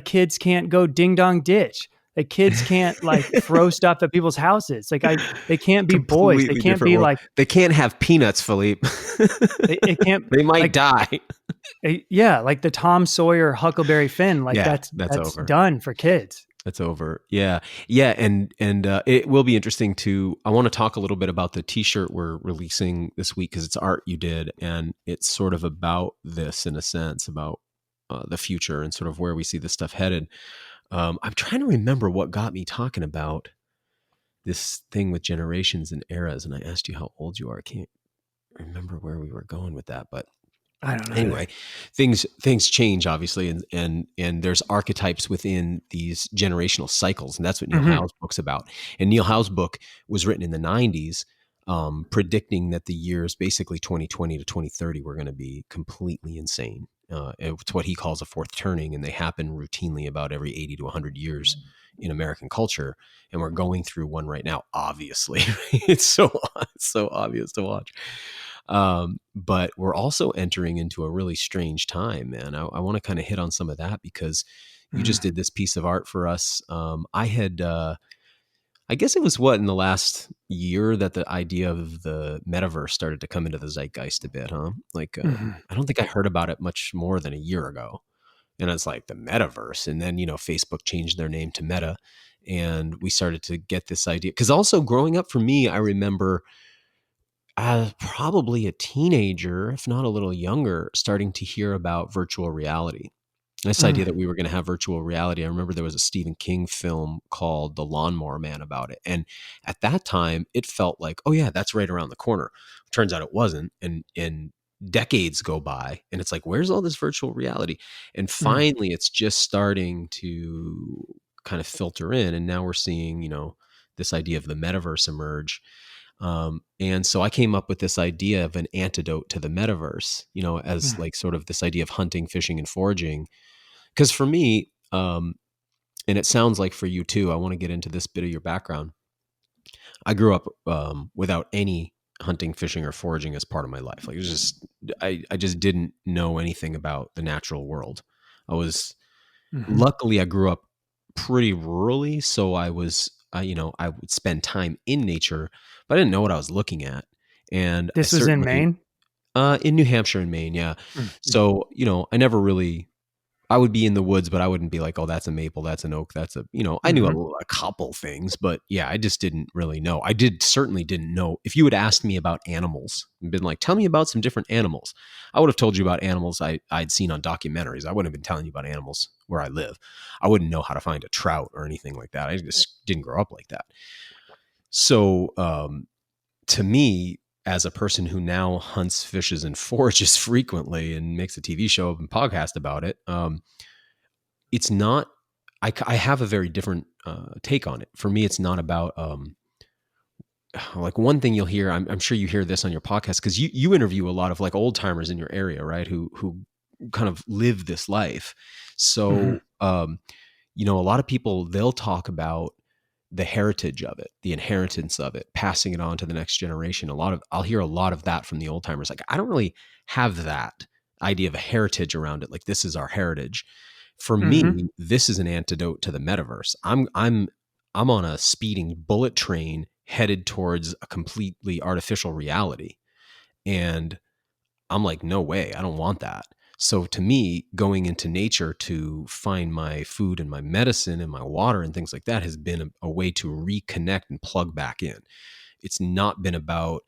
kids can't go ding dong ditch. Like kids can't like throw stuff at people's houses. Like they can't be boys. They can't be like, they can't have peanuts, Philippe. They can't. They might die. Yeah, like the Tom Sawyer Huckleberry Finn. Like that's over. Done for kids. That's over. Yeah, and it will be interesting I want to talk a little bit about the T-shirt we're releasing this week because it's art you did, and it's sort of about this in a sense about the future and sort of where we see this stuff headed. I'm trying to remember what got me talking about this thing with generations and eras. And I asked you how old you are. I can't remember where we were going with that, but I don't know. Anyway, things change obviously. And there's archetypes within these generational cycles. And that's what Neil Howe's book's about. And Neil Howe's book was written in the 90s, predicting that the years basically 2020 to 2030 were going to be completely insane. It's what he calls a fourth turning, and they happen routinely about every 80 to 100 years in American culture. And we're going through one right now, obviously. It's so obvious to watch. But we're also entering into a really strange time, man. I want to kind of hit on some of that because you just did this piece of art for us. I guess it was in the last year that the idea of the metaverse started to come into the zeitgeist a bit, huh? Like, I don't think I heard about it much more than a year ago. And it's like the metaverse. And then, Facebook changed their name to Meta. And we started to get this idea. Because also growing up for me, I remember probably a teenager, if not a little younger, starting to hear about virtual reality. This idea that we were going to have virtual reality. I remember there was a Stephen King film called The Lawnmower Man about it. And at that time, it felt like, oh yeah, that's right around the corner. Turns out it wasn't. And decades go by and it's like, where's all this virtual reality? And finally, it's just starting to kind of filter in. And now we're seeing, this idea of the metaverse emerge. And so I came up with this idea of an antidote to the metaverse, as like sort of this idea of hunting, fishing, and foraging. Because for me, and it sounds like for you too, I want to get into this bit of your background. I grew up without any hunting, fishing, or foraging as part of my life. Like it was just, I just didn't know anything about the natural world. I was, Hmm. luckily I grew up pretty rurally. So I would spend time in nature, but I didn't know what I was looking at. And I This was in certainly, Maine. in New Hampshire and Maine. Yeah. Mm-hmm. So, I never really, I would be in the woods, but I wouldn't be like, oh, that's a maple, that's an oak, I knew Mm-hmm. a couple things, but yeah, I just didn't really know. Certainly didn't know. If you had asked me about animals and been like, tell me about some different animals, I would have told you about animals I'd seen on documentaries. I wouldn't have been telling you about animals where I live. I wouldn't know how to find a trout or anything like that. I just didn't grow up like that. So, to me, as a person who now hunts, fishes, and forages frequently and makes a TV show and podcast about it, it's not. I have a very different take on it. For me, it's not about like one thing you'll hear. I'm sure you hear this on your podcast because you interview a lot of like old timers in your area, right? Who kind of live this life. Mm-hmm. So, a lot of people, they'll talk about the heritage of it, the inheritance of it, passing it on to the next generation. I'll hear a lot of that from the old timers. Like, I don't really have that idea of a heritage around it. Like, this is our heritage. For Mm-hmm. me, this is an antidote to the metaverse. I'm on a speeding bullet train headed towards a completely artificial reality. And I'm like, no way, I don't want that. So to me, going into nature to find my food and my medicine and my water and things like that has been a way to reconnect and plug back in. It's not been about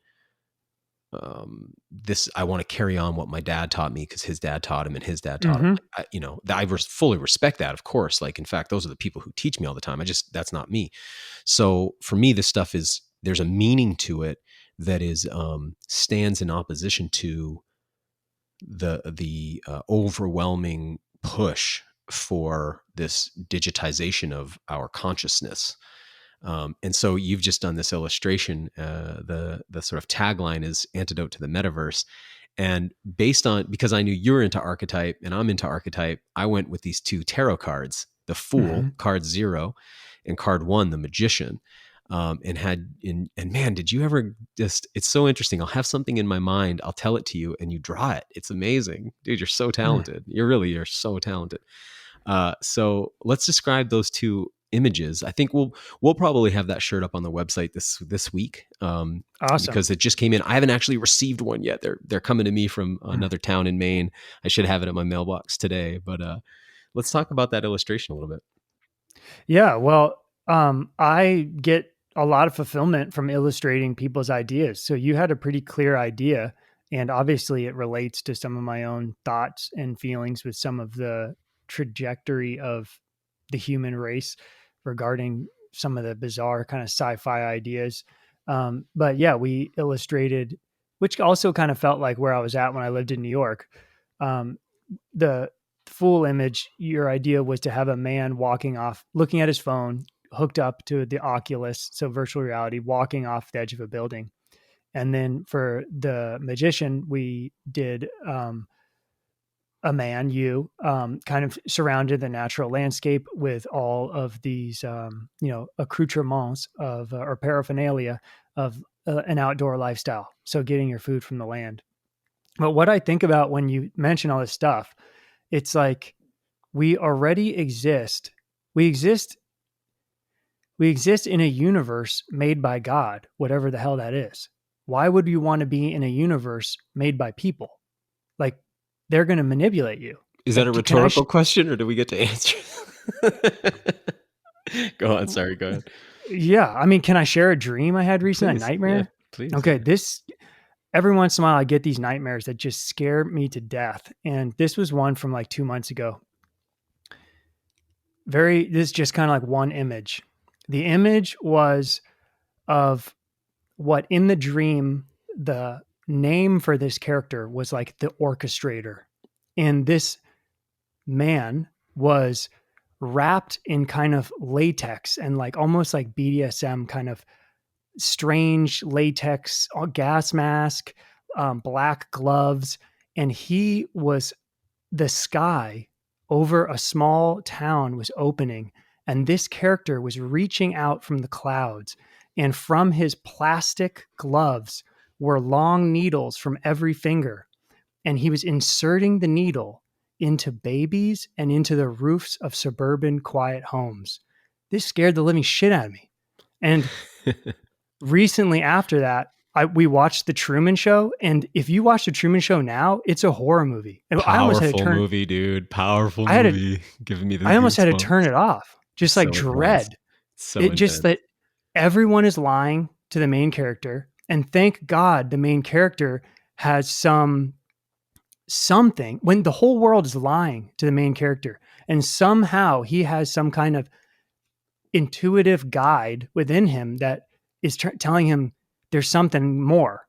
this. I want to carry on what my dad taught me because his dad taught him and his dad taught him. Mm-hmm. Fully respect that, of course. Like, in fact, those are the people who teach me all the time. That's not me. So for me, this stuff there's a meaning to it that is stands in opposition to the overwhelming push for this digitization of our consciousness. And so you've just done this illustration. The sort of tagline is antidote to the metaverse. And because I knew you're into archetype and I'm into archetype, I went with these two tarot cards: the Fool, Mm-hmm. card 0, and card 1, the Magician. And man, did you ever just, it's so interesting. I'll have something in my mind, I'll tell it to you, and you draw it. It's amazing. Dude, you're so talented. You're so talented. So let's describe those two images. I think we'll probably have that shirt up on the website this week, Awesome. because it just came in. I haven't actually received one yet. They're coming to me from another town in Maine. I should have it at my mailbox today. But let's talk about that illustration a little bit. Yeah. Well, I get a lot of fulfillment from illustrating people's ideas. So you had a pretty clear idea, and obviously it relates to some of my own thoughts and feelings with some of the trajectory of the human race regarding some of the bizarre kind of sci-fi ideas. But yeah, we illustrated, which also kind of felt like where I was at when I lived in New York. Um, the full image, your idea was to have a man walking off, looking at his phone, hooked up to the Oculus, so virtual reality, walking off the edge of a building. And then for the magician, we did a man, kind of surrounded the natural landscape with all of these, accoutrements of or paraphernalia of an outdoor lifestyle. So getting your food from the land. But what I think about when you mention all this stuff, it's like we already exist. We exist. We exist in a universe made by God, whatever the hell that is. Why would you want to be in a universe made by people? Like, they're going to manipulate you. Is that Like, a rhetorical question, or do we get to answer? Go on. Sorry. Go ahead. Yeah. I mean, can I share a dream I had recently? A Please. Yeah. nightmare? Please. Okay. Yeah. Every once in a while, I get these nightmares that just scare me to death. And this was one from like 2 months ago. This is just kind of like one image. The image was of what in the dream, the name for this character was like the orchestrator. And this man was wrapped in kind of latex and like almost like BDSM kind of strange latex gas mask, black gloves. And he was, the sky over a small town was opening, and this character was reaching out from the clouds And from his plastic gloves were long needles from every finger. And he was inserting the needle into babies and into the roofs of suburban quiet homes. This scared the living shit out of me. And recently after that, we watched The Truman Show. And if you watch The Truman Show now, it's a horror movie. And I almost had to turn movie, dude. Powerful movie. Giving me the I almost had to turn it off. Just so like dread. Intense. So it just that everyone is lying to the main character. And thank God the main character has something when the whole world is lying to the main character. And somehow he has some kind of intuitive guide within him that is telling him there's something more.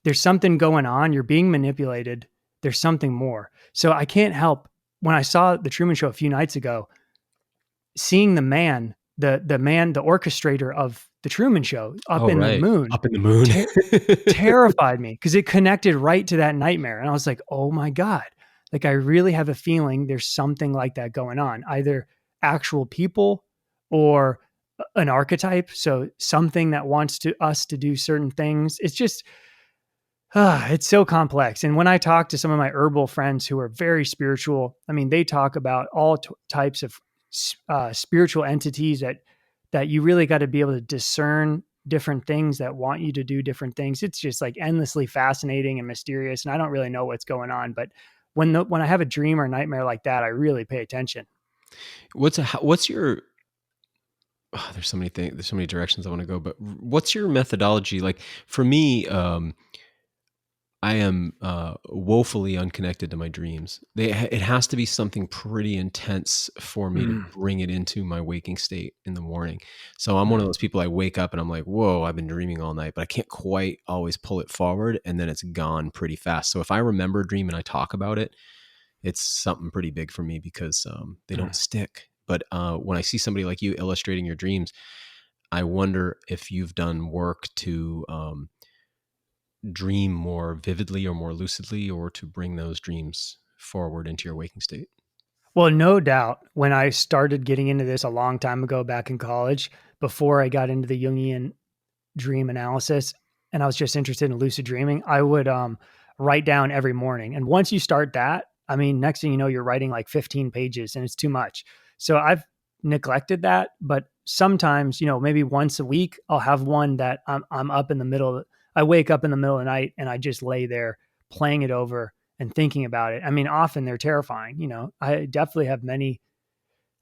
There's something going on. You're being manipulated. There's something more. So I can't help when I saw The Truman Show a few nights ago, seeing the orchestrator of The Truman Show up in the moon, terrified me because it connected right to that nightmare. And I was like, oh my God, like I really have a feeling there's something like that going on, either actual people or an archetype. So something that wants us to do certain things. It's just, it's so complex. And when I talk to some of my herbal friends who are very spiritual, I mean, they talk about all types of spiritual entities that you really got to be able to discern different things that want you to do different things. It's just like endlessly fascinating and mysterious. And I don't really know what's going on, but when I have a dream or nightmare like that, I really pay attention. What's your, there's so many things, there's so many directions I want to go, but what's your methodology? Like for me, I am woefully unconnected to my dreams. It has to be something pretty intense for me to bring it into my waking state in the morning. So I'm one of those people, I wake up and I'm like, whoa, I've been dreaming all night, but I can't quite always pull it forward, and then it's gone pretty fast. So if I remember a dream and I talk about it, it's something pretty big for me because they don't stick. But when I see somebody like you illustrating your dreams, I wonder if you've done work to dream more vividly or more lucidly, or to bring those dreams forward into your waking state. Well, no doubt. When I started getting into this a long time ago back in college, before I got into the Jungian dream analysis, and I was just interested in lucid dreaming, I would write down every morning. And once you start that, I mean, next thing you know, you're writing like 15 pages and it's too much. So I've neglected that, but sometimes, maybe once a week, I'll have one that I'm up in the middle. I wake up in the middle of the night and I just lay there playing it over and thinking about it. I mean, often they're terrifying. I definitely have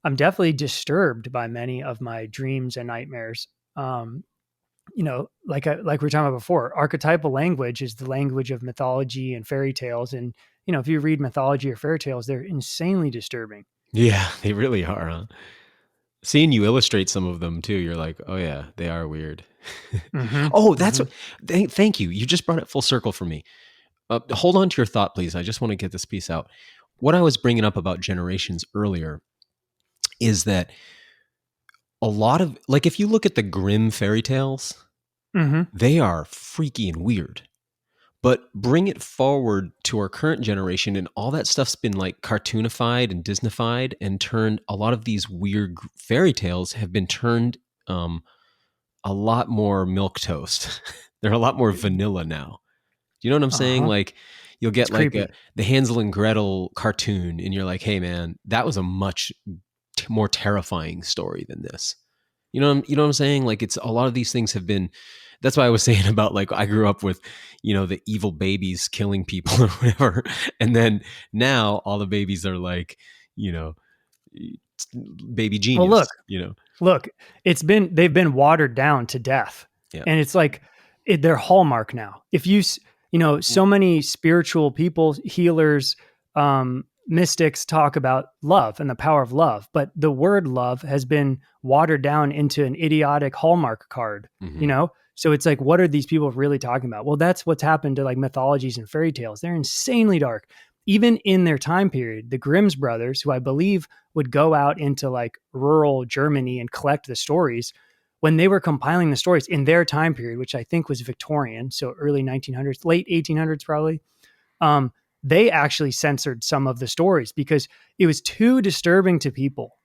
I'm definitely disturbed by many of my dreams and nightmares. Like we were talking about before, archetypal language is the language of mythology and fairy tales. And, if you read mythology or fairy tales, they're insanely disturbing. Yeah, they really are, huh? Seeing you illustrate some of them too, you're like, oh yeah, they are weird. Mm-hmm. Oh, that's thank you. You just brought it full circle for me. Hold on to your thought, please. I just want to get this piece out. What I was bringing up about generations earlier is that a lot of, like, if you look at the Grimm fairy tales, they are freaky and weird. But bring it forward to our current generation, and all that stuff's been like cartoonified and Disneyfied, and turned, a lot of these weird fairy tales have been turned a lot more milquetoast. They're a lot more vanilla now. Do you know what I'm saying? Like, you'll get the Hansel and Gretel cartoon, and you're like, hey man, that was a much more terrifying story than this. You know what I'm saying? Like, it's a lot of these things have been. That's why I was saying about, like, I grew up with, the evil babies killing people or whatever. And then now all the babies are like, baby genius. Well, look, they've been watered down to death. Yeah. And it's like, they're hallmark now. If so many spiritual people, healers, mystics talk about love and the power of love, but the word love has been watered down into an idiotic hallmark card, So it's like, what are these people really talking about? Well, that's what's happened to like mythologies and fairy tales. They're insanely dark. Even in their time period, the Grimm's brothers, who I believe would go out into like rural Germany and collect the stories, when they were compiling the stories in their time period, which I think was Victorian, so early 1900s, late 1800s probably, they actually censored some of the stories because it was too disturbing to people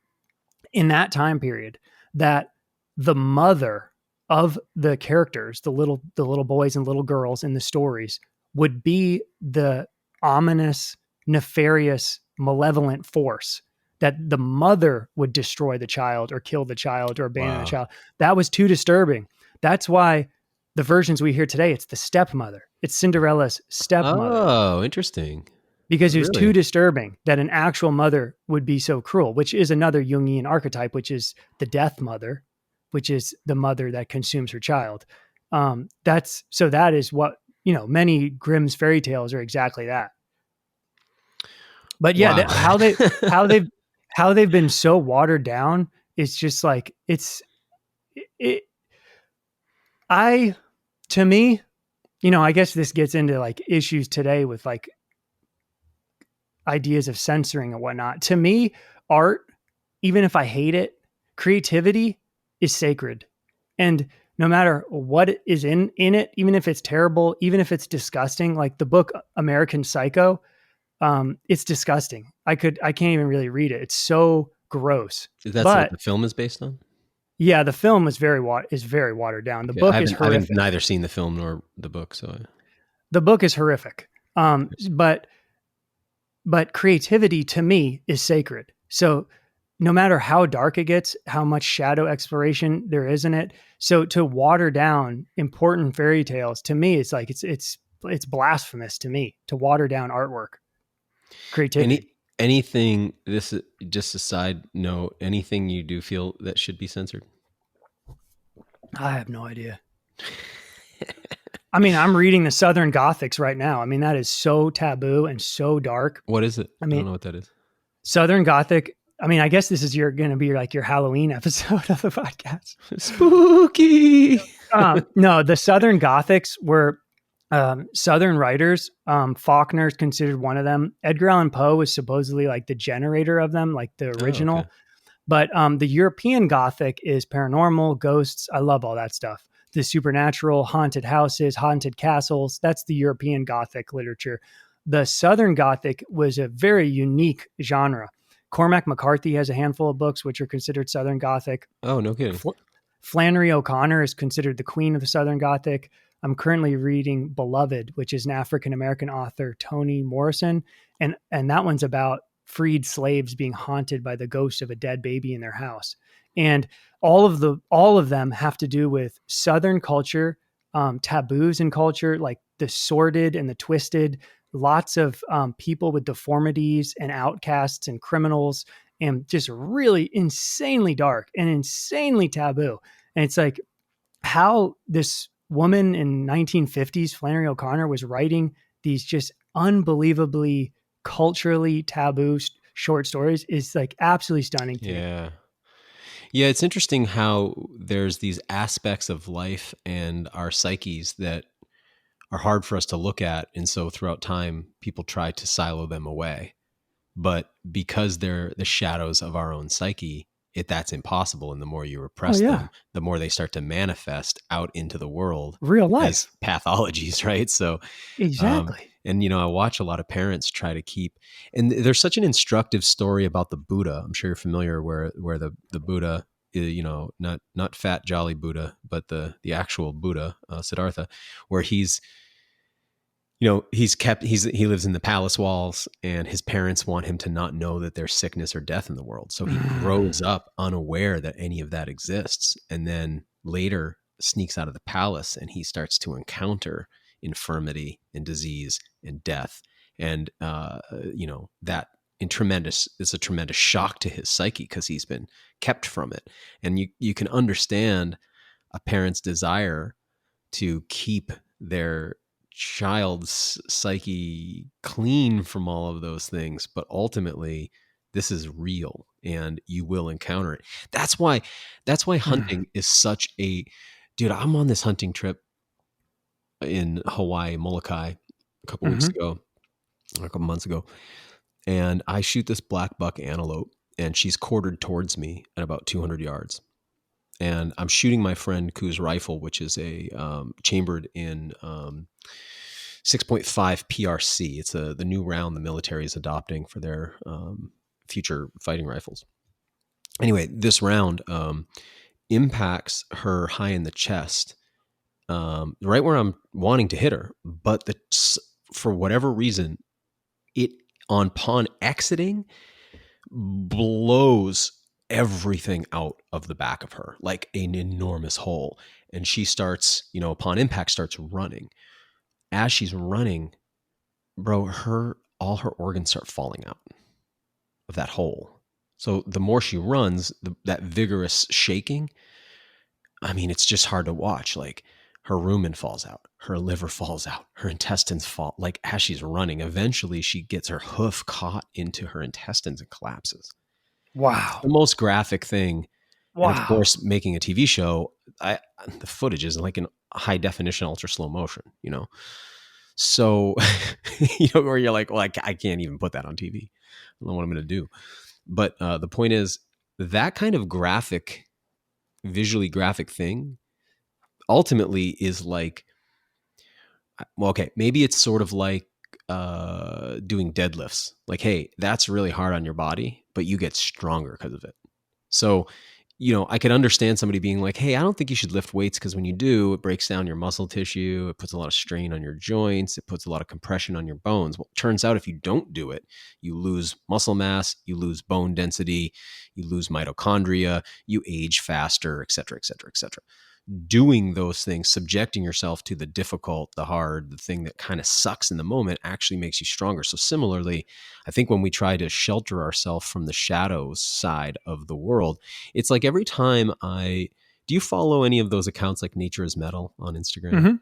in that time period that the mother of the characters, the little boys and little girls in the stories, would be the ominous, nefarious, malevolent force that the mother would destroy the child or kill the child or abandon the child. That was too disturbing. That's why the versions we hear today, it's the stepmother. It's Cinderella's stepmother. Oh, interesting. Because it was Really? too disturbing that an actual mother would be so cruel, which is another Jungian archetype, which is the death mother, which is the mother that consumes her child. That is what, many Grimm's fairy tales are exactly that. But yeah, Wow. how they've been so watered down is just like, to me, I guess this gets into like issues today with like ideas of censoring and whatnot. To me, art, even if I hate it, creativity is sacred. And no matter what is in it, even if it's terrible, even if it's disgusting, like the book American Psycho, it's disgusting. I can't even really read it. It's so gross. That's what But the film is based on? yeah, the film is very watered down. The Okay. book is I haven't horrific. neither seen the film nor the book, so The book is horrific. But creativity to me is sacred. So no matter how dark it gets, how much shadow exploration there is in it, so to water down important fairy tales, to me, it's like it's blasphemous to me to water down artwork, creativity. anything, this is just a side note, anything you do feel that should be censored? I have no idea. I mean, I'm reading the Southern Gothics right now. I mean, that is so taboo and so dark. What is it? I I don't mean, know what that is. Southern Gothic. I mean, I guess this is going to be like your Halloween episode of the podcast. Spooky. No, the Southern Gothics were Southern writers. Faulkner is considered one of them. Edgar Allan Poe was supposedly like the generator of them, like the original. Oh, okay. But the European Gothic is paranormal, ghosts. I love all that stuff. The supernatural, haunted houses, haunted castles. That's the European Gothic literature. The Southern Gothic was a very unique genre. Cormac McCarthy has a handful of books which are considered Southern Gothic. Oh, no kidding. Flannery O'Connor is considered the queen of the Southern Gothic. I'm currently reading Beloved, which is an African-American author, Toni Morrison. And that one's about freed slaves being haunted by the ghost of a dead baby in their house. And all of them have to do with Southern culture, taboos in culture, like the sordid and the twisted, lots of people with deformities and outcasts and criminals, and just really insanely dark and insanely taboo. And it's like how this woman in 1950s, Flannery O'Connor, was writing these just unbelievably culturally taboo short stories is like absolutely stunning to me. Yeah, it's interesting how there's these aspects of life and our psyches that are hard for us to look at. And so throughout time, people try to silo them away. But because they're the shadows of our own psyche, that's impossible. And the more you repress them, the more they start to manifest out into the world. Real life. As pathologies, right? So exactly. And, I watch a lot of parents try to keep, and there's such an instructive story about the Buddha. I'm sure you're familiar where the Buddha, not fat, jolly Buddha, but the actual Buddha, Siddhartha, where he lives in the palace walls, and his parents want him to not know that there's sickness or death in the world. So he grows up unaware that any of that exists. And then later sneaks out of the palace and he starts to encounter infirmity and disease and death. And, that it's a tremendous shock to his psyche because he's been kept from it. And you can understand a parent's desire to keep their child's psyche clean from all of those things. But ultimately, this is real and you will encounter it. That's why hunting is such a, dude, I'm on this hunting trip in Hawaii, Molokai, a couple weeks ago, or a couple months ago. And I shoot this black buck antelope and she's quartered towards me at about 200 yards. And I'm shooting my friend Ku's rifle, which is a chambered in 6.5 PRC. It's the new round the military is adopting for their future fighting rifles. Anyway, this round, impacts her high in the chest, right where I'm wanting to hit her. But for whatever reason, it upon exiting blows everything out of the back of her like an enormous hole. And she starts, upon impact, starts running. As she's running, bro, all her organs start falling out of that hole. So the more she runs, that vigorous shaking, I mean, it's just hard to watch. Like her rumen falls out, her liver falls out, her intestines fall. Like as she's running, eventually she gets her hoof caught into her intestines and collapses. It's Wow. the most graphic thing. Wow. And of course, making a TV show, the footage is like in high definition, ultra slow motion, So, where you're like, well, I can't even put that on TV. I don't know what I'm going to do. But the point is that kind of visually graphic thing ultimately is like, well, okay, maybe it's sort of like doing deadlifts. Like, hey, that's really hard on your body, but you get stronger because of it. So, I could understand somebody being like, hey, I don't think you should lift weights because when you do, it breaks down your muscle tissue. It puts a lot of strain on your joints. It puts a lot of compression on your bones. Well, it turns out if you don't do it, you lose muscle mass, you lose bone density, you lose mitochondria, you age faster, et cetera, et cetera, et cetera. Doing those things, subjecting yourself to the difficult, the hard, the thing that kind of sucks in the moment actually makes you stronger. So similarly, I think when we try to shelter ourselves from the shadows side of the world, it's like every time do you follow any of those accounts like Nature is Metal on Instagram? Mm-hmm.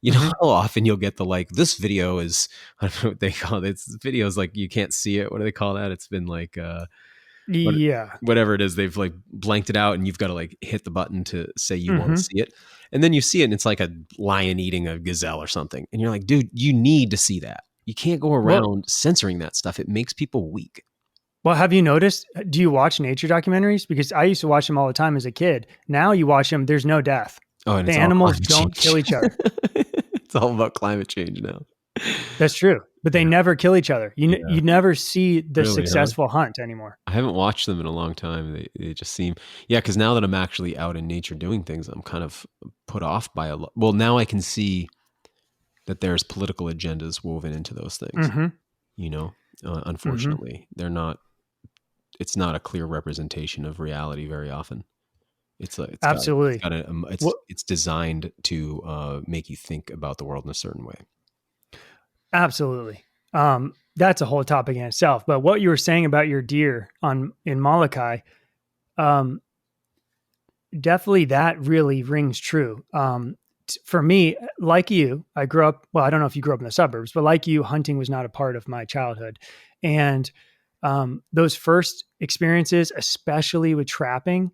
You know how often you'll get the like, this video is, I don't know what they call it. It's videos like you can't see it. What do they call that? It's been like, whatever it is, they've like blanked it out and you've got to like hit the button to say you want to see it. And then you see it and it's like a lion eating a gazelle or something. And you're like, dude, you need to see that. You can't go around censoring that stuff. It makes people weak. Well, have you noticed, do you watch nature documentaries? Because I used to watch them all the time as a kid. Now you watch them, there's no death. Oh, and the animals don't kill each other. It's all about climate change now. That's true. But they never kill each other. You never see the successful hunt anymore. I haven't watched them in a long time. They just seem, because now that I'm actually out in nature doing things, I'm kind of put off by well, now I can see that there's political agendas woven into those things. Unfortunately, it's not a clear representation of reality very often. Absolutely. It's designed to make you think about the world in a certain way. Absolutely. That's a whole topic in itself. But what you were saying about your deer in Molokai, definitely that really rings true. For me, like you, I grew up, well, I don't know if you grew up in the suburbs, but like you, hunting was not a part of my childhood. And those first experiences, especially with trapping,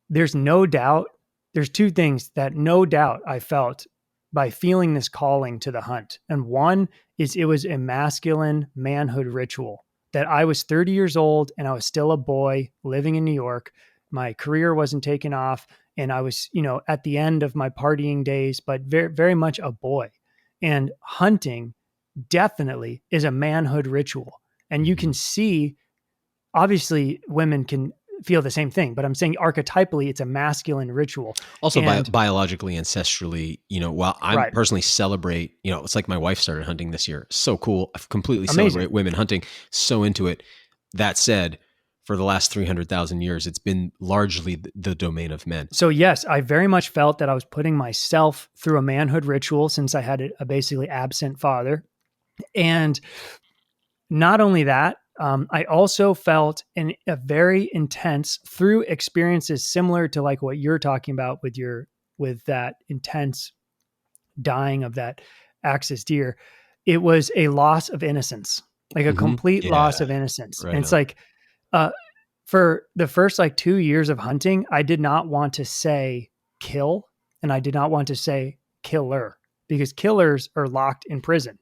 there's no doubt, there's two things that no doubt I felt by feeling this calling to the hunt. And one is it was a masculine manhood ritual that I was 30 years old and I was still a boy living in New York. My career wasn't taking off and I was, at the end of my partying days, but very, very much a boy. And hunting definitely is a manhood ritual. And you can see, obviously women can feel the same thing, but I'm saying archetypally, it's a masculine ritual. Also, biologically, ancestrally, while I personally celebrate, it's like my wife started hunting this year. So cool. I completely celebrate women hunting. So into it. That said, for the last 300,000 years, it's been largely the domain of men. So yes, I very much felt that I was putting myself through a manhood ritual since I had a basically absent father. And not only that, I also felt a very intense through experiences similar to like what you're talking about with that intense dying of that axis deer. It was a loss of innocence, like a complete loss of innocence. Right. And it's like, for the first 2 years of hunting, I did not want to say kill and I did not want to say killer because killers are locked in prison.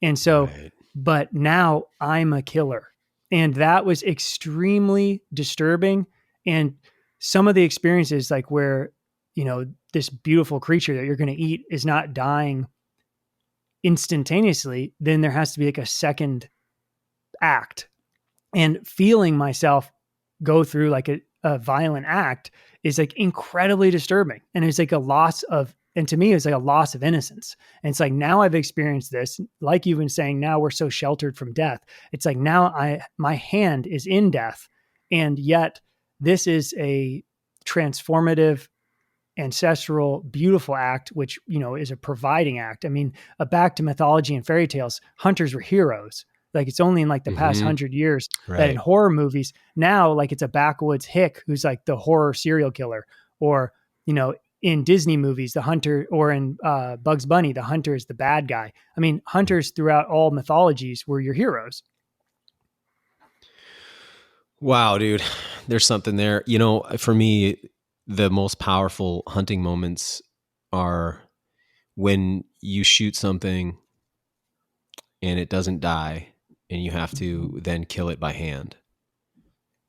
And so, but now I'm a killer. And that was extremely disturbing. And some of the experiences like where, this beautiful creature that you're going to eat is not dying instantaneously, then there has to be like a second act. And feeling myself go through like a violent act is like incredibly disturbing. And it's like a loss of, and to me, it's like a loss of innocence. And it's like, now I've experienced this, like you've been saying, now we're so sheltered from death. It's like, now my hand is in death. And yet this is a transformative, ancestral, beautiful act, which, you know, is a providing act. I mean, back to mythology and fairy tales, hunters were heroes. Like, it's only in like the past 100 years that in horror movies now, like, it's a backwoods hick who's like the horror serial killer, or, you know, in Disney movies, the hunter, or in Bugs Bunny, the hunter is the bad guy. I mean, hunters throughout all mythologies were your heroes. Wow, dude, there's something there. You know, for me, the most powerful hunting moments are when you shoot something and it doesn't die, and you have to then kill it by hand.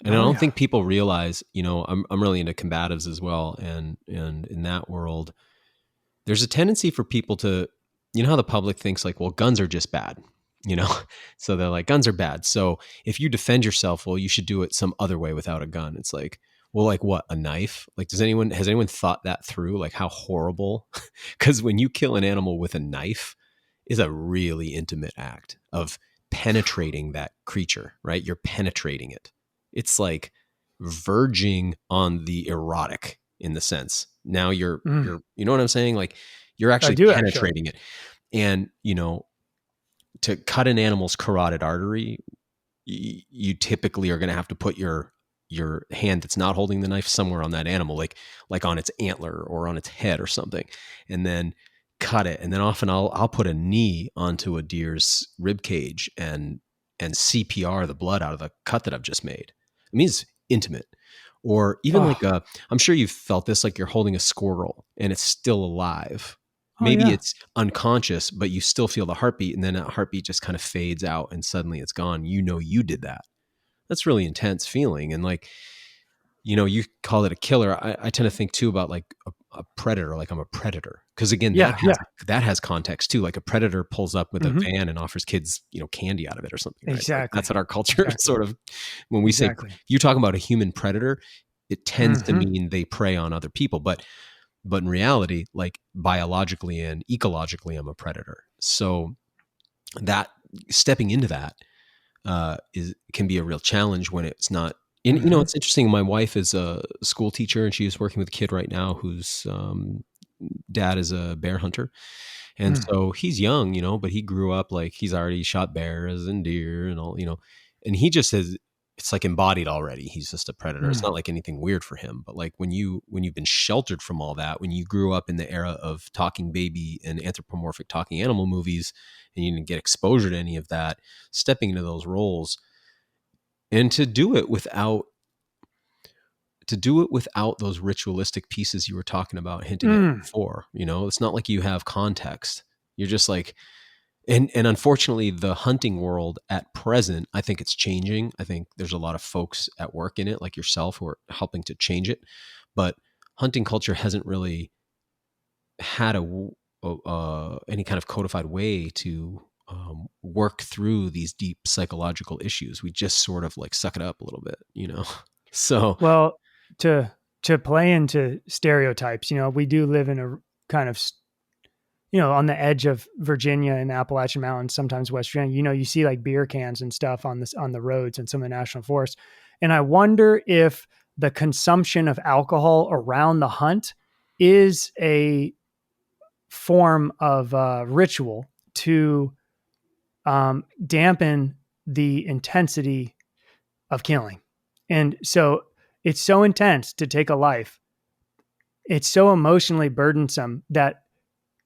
And I don't think people realize, you know, I'm really into combatives as well. And in that world, there's a tendency for people to, you know, how the public thinks like, well, guns are just bad, you know? So they're like, guns are bad. So if you defend yourself, well, you should do it some other way without a gun. It's like, well, like what, a knife? Like, has anyone thought that through? Like, how horrible? Because when you kill an animal with a knife, is a really intimate act of penetrating that creature, right? You're penetrating it. It's like verging on the erotic in the sense. Now you're, you know what I'm saying? Like, you're actually penetrating it. And, you know, to cut an animal's carotid artery, you typically are going to have to put your hand that's not holding the knife somewhere on that animal, like on its antler or on its head or something, and then cut it. And then often I'll put a knee onto a deer's rib cage and CPR the blood out of the cut that I've just made. I mean, it's intimate. Or even I'm sure you've felt this, like you're holding a squirrel and it's still alive. Maybe it's unconscious, but you still feel the heartbeat, and then that heartbeat just kind of fades out and suddenly it's gone. You know, you did that. That's really intense feeling. And like, you know, you call it a killer. I tend to think too about like a predator, like I'm a predator. Cause again, that has context too. Like a predator pulls up with a van and offers kids, you know, candy out of it or something. Right? Exactly. Like that's what our culture sort of, when we say, you talk about a human predator, it tends to mean they prey on other people. But in reality, like biologically and ecologically, I'm a predator. So that stepping into that can be a real challenge when it's not. And, you know, it's interesting. My wife is a school teacher, and she's working with a kid right now whose dad is a bear hunter. And so he's young, you know, but he grew up like he's already shot bears and deer and all, you know, and he just says it's like embodied already. He's just a predator. It's not like anything weird for him. But like when you've been sheltered from all that, when you grew up in the era of talking baby and anthropomorphic talking animal movies, and you didn't get exposure to any of that, stepping into those roles, and to do it without those ritualistic pieces you were talking about, hinting at before, you know, it's not like you have context. You're just like, and unfortunately the hunting world at present, I think it's changing. I think there's a lot of folks at work in it, like yourself, who are helping to change it. But hunting culture hasn't really had any kind of codified way to work through these deep psychological issues. We just sort of like suck it up a little bit, you know? So, well, to play into stereotypes, you know, we do live in a kind of, you know, on the edge of Virginia and the Appalachian Mountains, sometimes West Virginia, you know, you see like beer cans and stuff on the roads and some of the national forests. And I wonder if the consumption of alcohol around the hunt is a form of ritual to dampen the intensity of killing. And so it's so intense to take a life. It's so emotionally burdensome that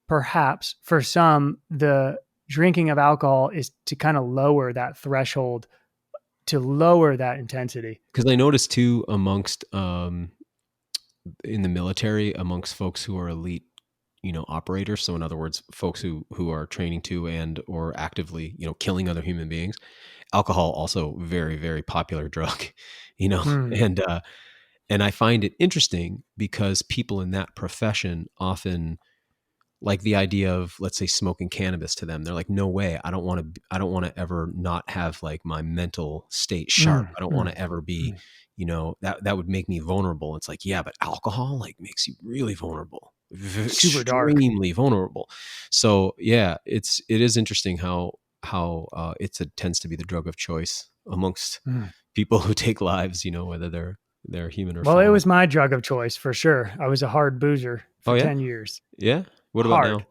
perhaps for some, the drinking of alcohol is to kind of lower that threshold, to lower that intensity. Because I noticed too, amongst in the military, amongst folks who are elite, you know, operators. So in other words, folks who are training to and or actively, you know, killing other human beings. Alcohol also very, very popular drug, you know, and I find it interesting because people in that profession often like the idea of, let's say, smoking cannabis to them. They're like, no way. I don't want to ever not have like my mental state sharp. I don't want to ever be, that would make me vulnerable. It's like, yeah, but alcohol like makes you really vulnerable, Super dark. extremely vulnerable. So yeah, it is interesting how it tends to be the drug of choice amongst people who take lives, whether they're human or Well, it fallen. was my drug of choice for sure. I was a hard boozer for 10 years. Yeah. What Hard. about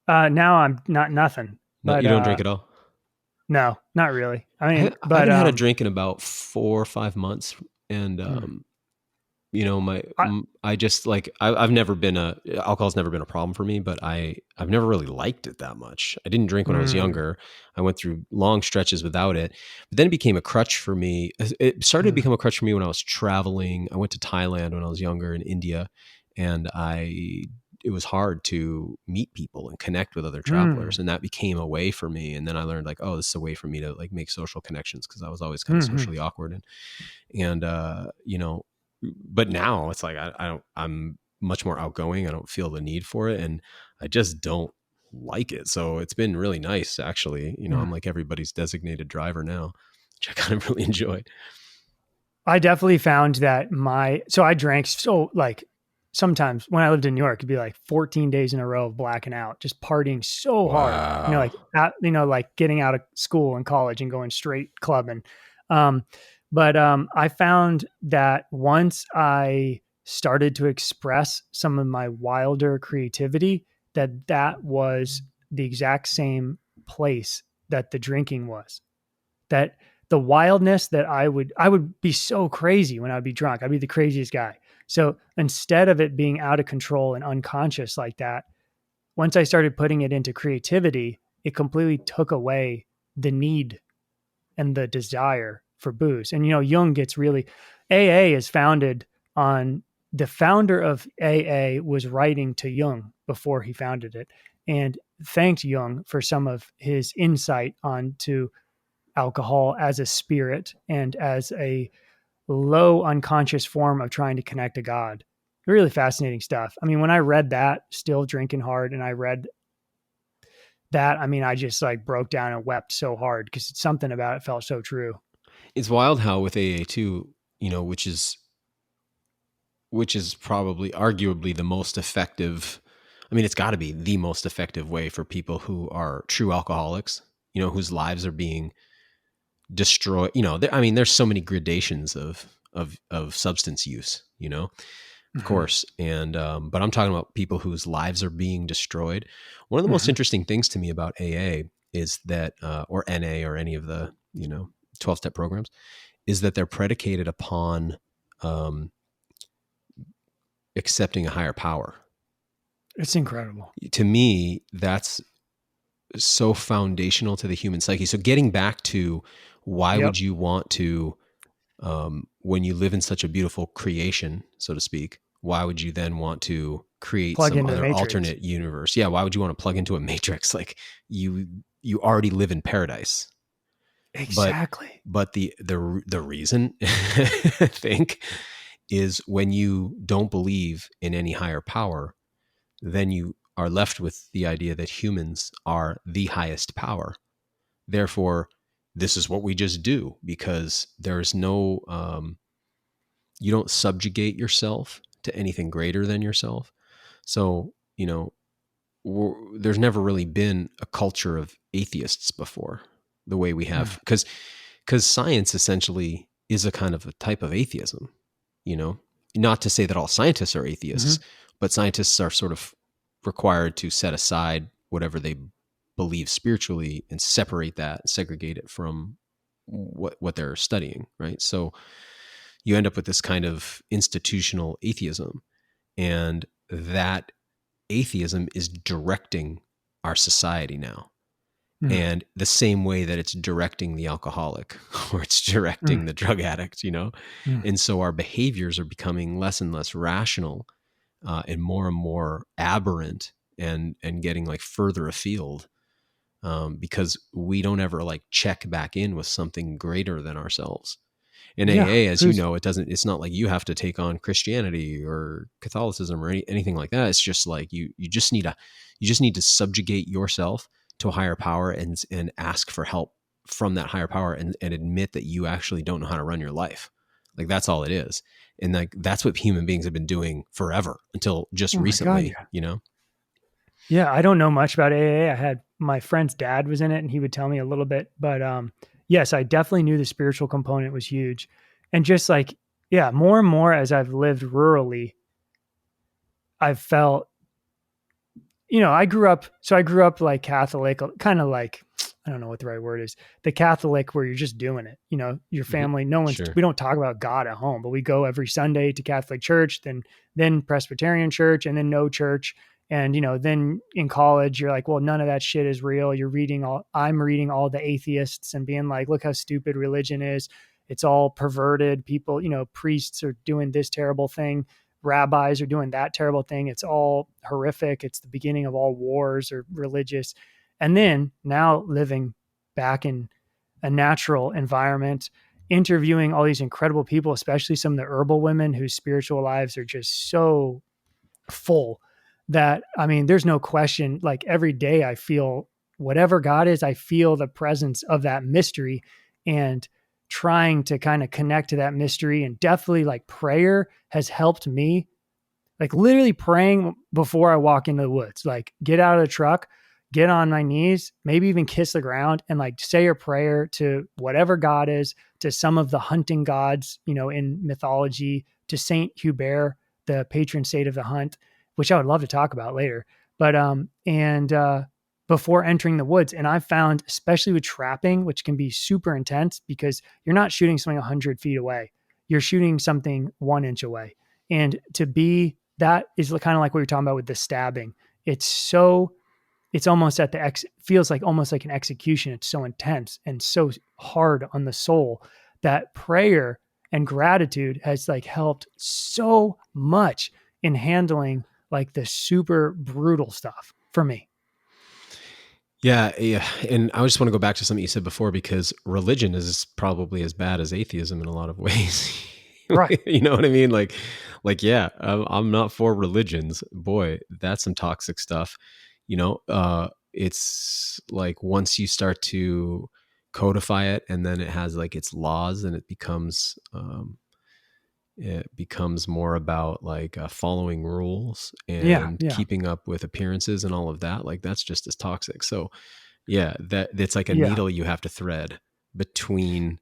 now? Now I'm not nothing. No, But you don't drink at all? No, not really. I mean, I haven't had a drink in about 4 or 5 months. And, I just like, I've never been alcohol's never been a problem for me, but I've never really liked it that much. I didn't drink when I was younger. I went through long stretches without it, but then it became a crutch for me. It started to become a crutch for me when I was traveling. I went to Thailand when I was younger, in India, and it was hard to meet people and connect with other travelers. And that became a way for me. And then I learned like, oh, this is a way for me to like make social connections, because I was always kind of socially awkward. And but now it's like, I'm much more outgoing. I don't feel the need for it. And I just don't like it. So it's been really nice, actually. I'm like everybody's designated driver now, which I kind of really enjoy. I definitely found that so I drank like sometimes when I lived in New York, it'd be like 14 days in a row of blacking out, just partying so hard, like getting out of school and college and going straight clubbing. But I found that once I started to express some of my wilder creativity, that was the exact same place that the drinking was. That the wildness that I would be so crazy when I'd be drunk. I'd be the craziest guy. So instead of it being out of control and unconscious like that, once I started putting it into creativity, it completely took away the need and the desire for booze. And, Jung gets AA is founded on, the founder of AA was writing to Jung before he founded it, and thanked Jung for some of his insight onto alcohol as a spirit and as a low unconscious form of trying to connect to God. Really fascinating stuff. I mean, when I read that, Still Drinking Hard, and I read that, I mean, I just like broke down and wept so hard, because it's something about it felt so true. It's wild how with AA too, which is probably arguably the most effective. I mean, it's got to be the most effective way for people who are true alcoholics, whose lives are being destroyed. There's so many gradations of substance use, of course. And, but I'm talking about people whose lives are being destroyed. One of the most interesting things to me about AA is that, or NA, or any of the, 12-step programs, is that they're predicated upon, accepting a higher power. It's incredible. To me, that's so foundational to the human psyche. So getting back to why would you want to, when you live in such a beautiful creation, so to speak, why would you then want to create some other alternate universe? Yeah. Why would you want to plug into a matrix? Like you already live in paradise. Exactly. But the reason I think is, when you don't believe in any higher power, then you are left with the idea that humans are the highest power. Therefore, this is what we just do, because there's no, you don't subjugate yourself to anything greater than yourself. So, there's never really been a culture of atheists before the way we have, because science essentially is a kind of a type of atheism, not to say that all scientists are atheists, but scientists are sort of required to set aside whatever they believe spiritually and separate that and segregate it from what they're studying. Right. So you end up with this kind of institutional atheism, and that atheism is directing our society now. And the same way that it's directing the alcoholic, or it's directing the drug addict, and so our behaviors are becoming less and less rational, and more aberrant, and getting like further afield, because we don't ever like check back in with something greater than ourselves. In Yeah. AA, as you know, it's not like you have to take on Christianity or Catholicism or anything like that. It's just like you just need to subjugate yourself to a higher power and ask for help from that higher power and admit that you actually don't know how to run your life. Like, that's all it is. And like, that's what human beings have been doing forever until just recently, God, yeah. you know? Yeah, I don't know much about AA. I had my friend's dad was in it and he would tell me a little bit, but yes, I definitely knew the spiritual component was huge. And just like, yeah, more and more as I've lived rurally, I've felt, I grew up like Catholic, kind of like, I don't know what the right word is, the Catholic where you're just doing it, your family, Sure. we don't talk about God at home, but we go every Sunday to Catholic church, then Presbyterian church, and then no church. And, then in college, you're like, well, none of that shit is real. I'm reading all the atheists and being like, look how stupid religion is. It's all perverted. People, priests are doing this terrible thing. Rabbis are doing that terrible thing. It's all horrific. It's the beginning of all wars or religious. And then now living back in a natural environment, interviewing all these incredible people, especially some of the herbal women whose spiritual lives are just so full that, I mean, there's no question, like every day I feel whatever God is, I feel the presence of that mystery and trying to kind of connect to that mystery. And definitely like prayer has helped me, like literally praying before I walk into the woods, like get out of the truck, get on my knees, maybe even kiss the ground and like say a prayer to whatever God is, to some of the hunting gods, in mythology, to Saint Hubert, the patron saint of the hunt, which I would love to talk about later. But, before entering the woods. And I've found, especially with trapping, which can be super intense because you're not shooting something 100 feet away. You're shooting something 1 inch away. And that is kind of like what you're talking about with the stabbing. It's almost feels like almost like an execution. It's so intense and so hard on the soul that prayer and gratitude has like helped so much in handling like the super brutal stuff for me. Yeah. And I just want to go back to something you said before, because religion is probably as bad as atheism in a lot of ways. Right. You know what I mean? Yeah, I'm not for religions. Boy, that's some toxic stuff. It's like once you start to codify it, and then it has like its laws, and it becomes more about like following rules and keeping up with appearances and all of that. Like, that's just as toxic. So yeah, it's like a needle you have to thread between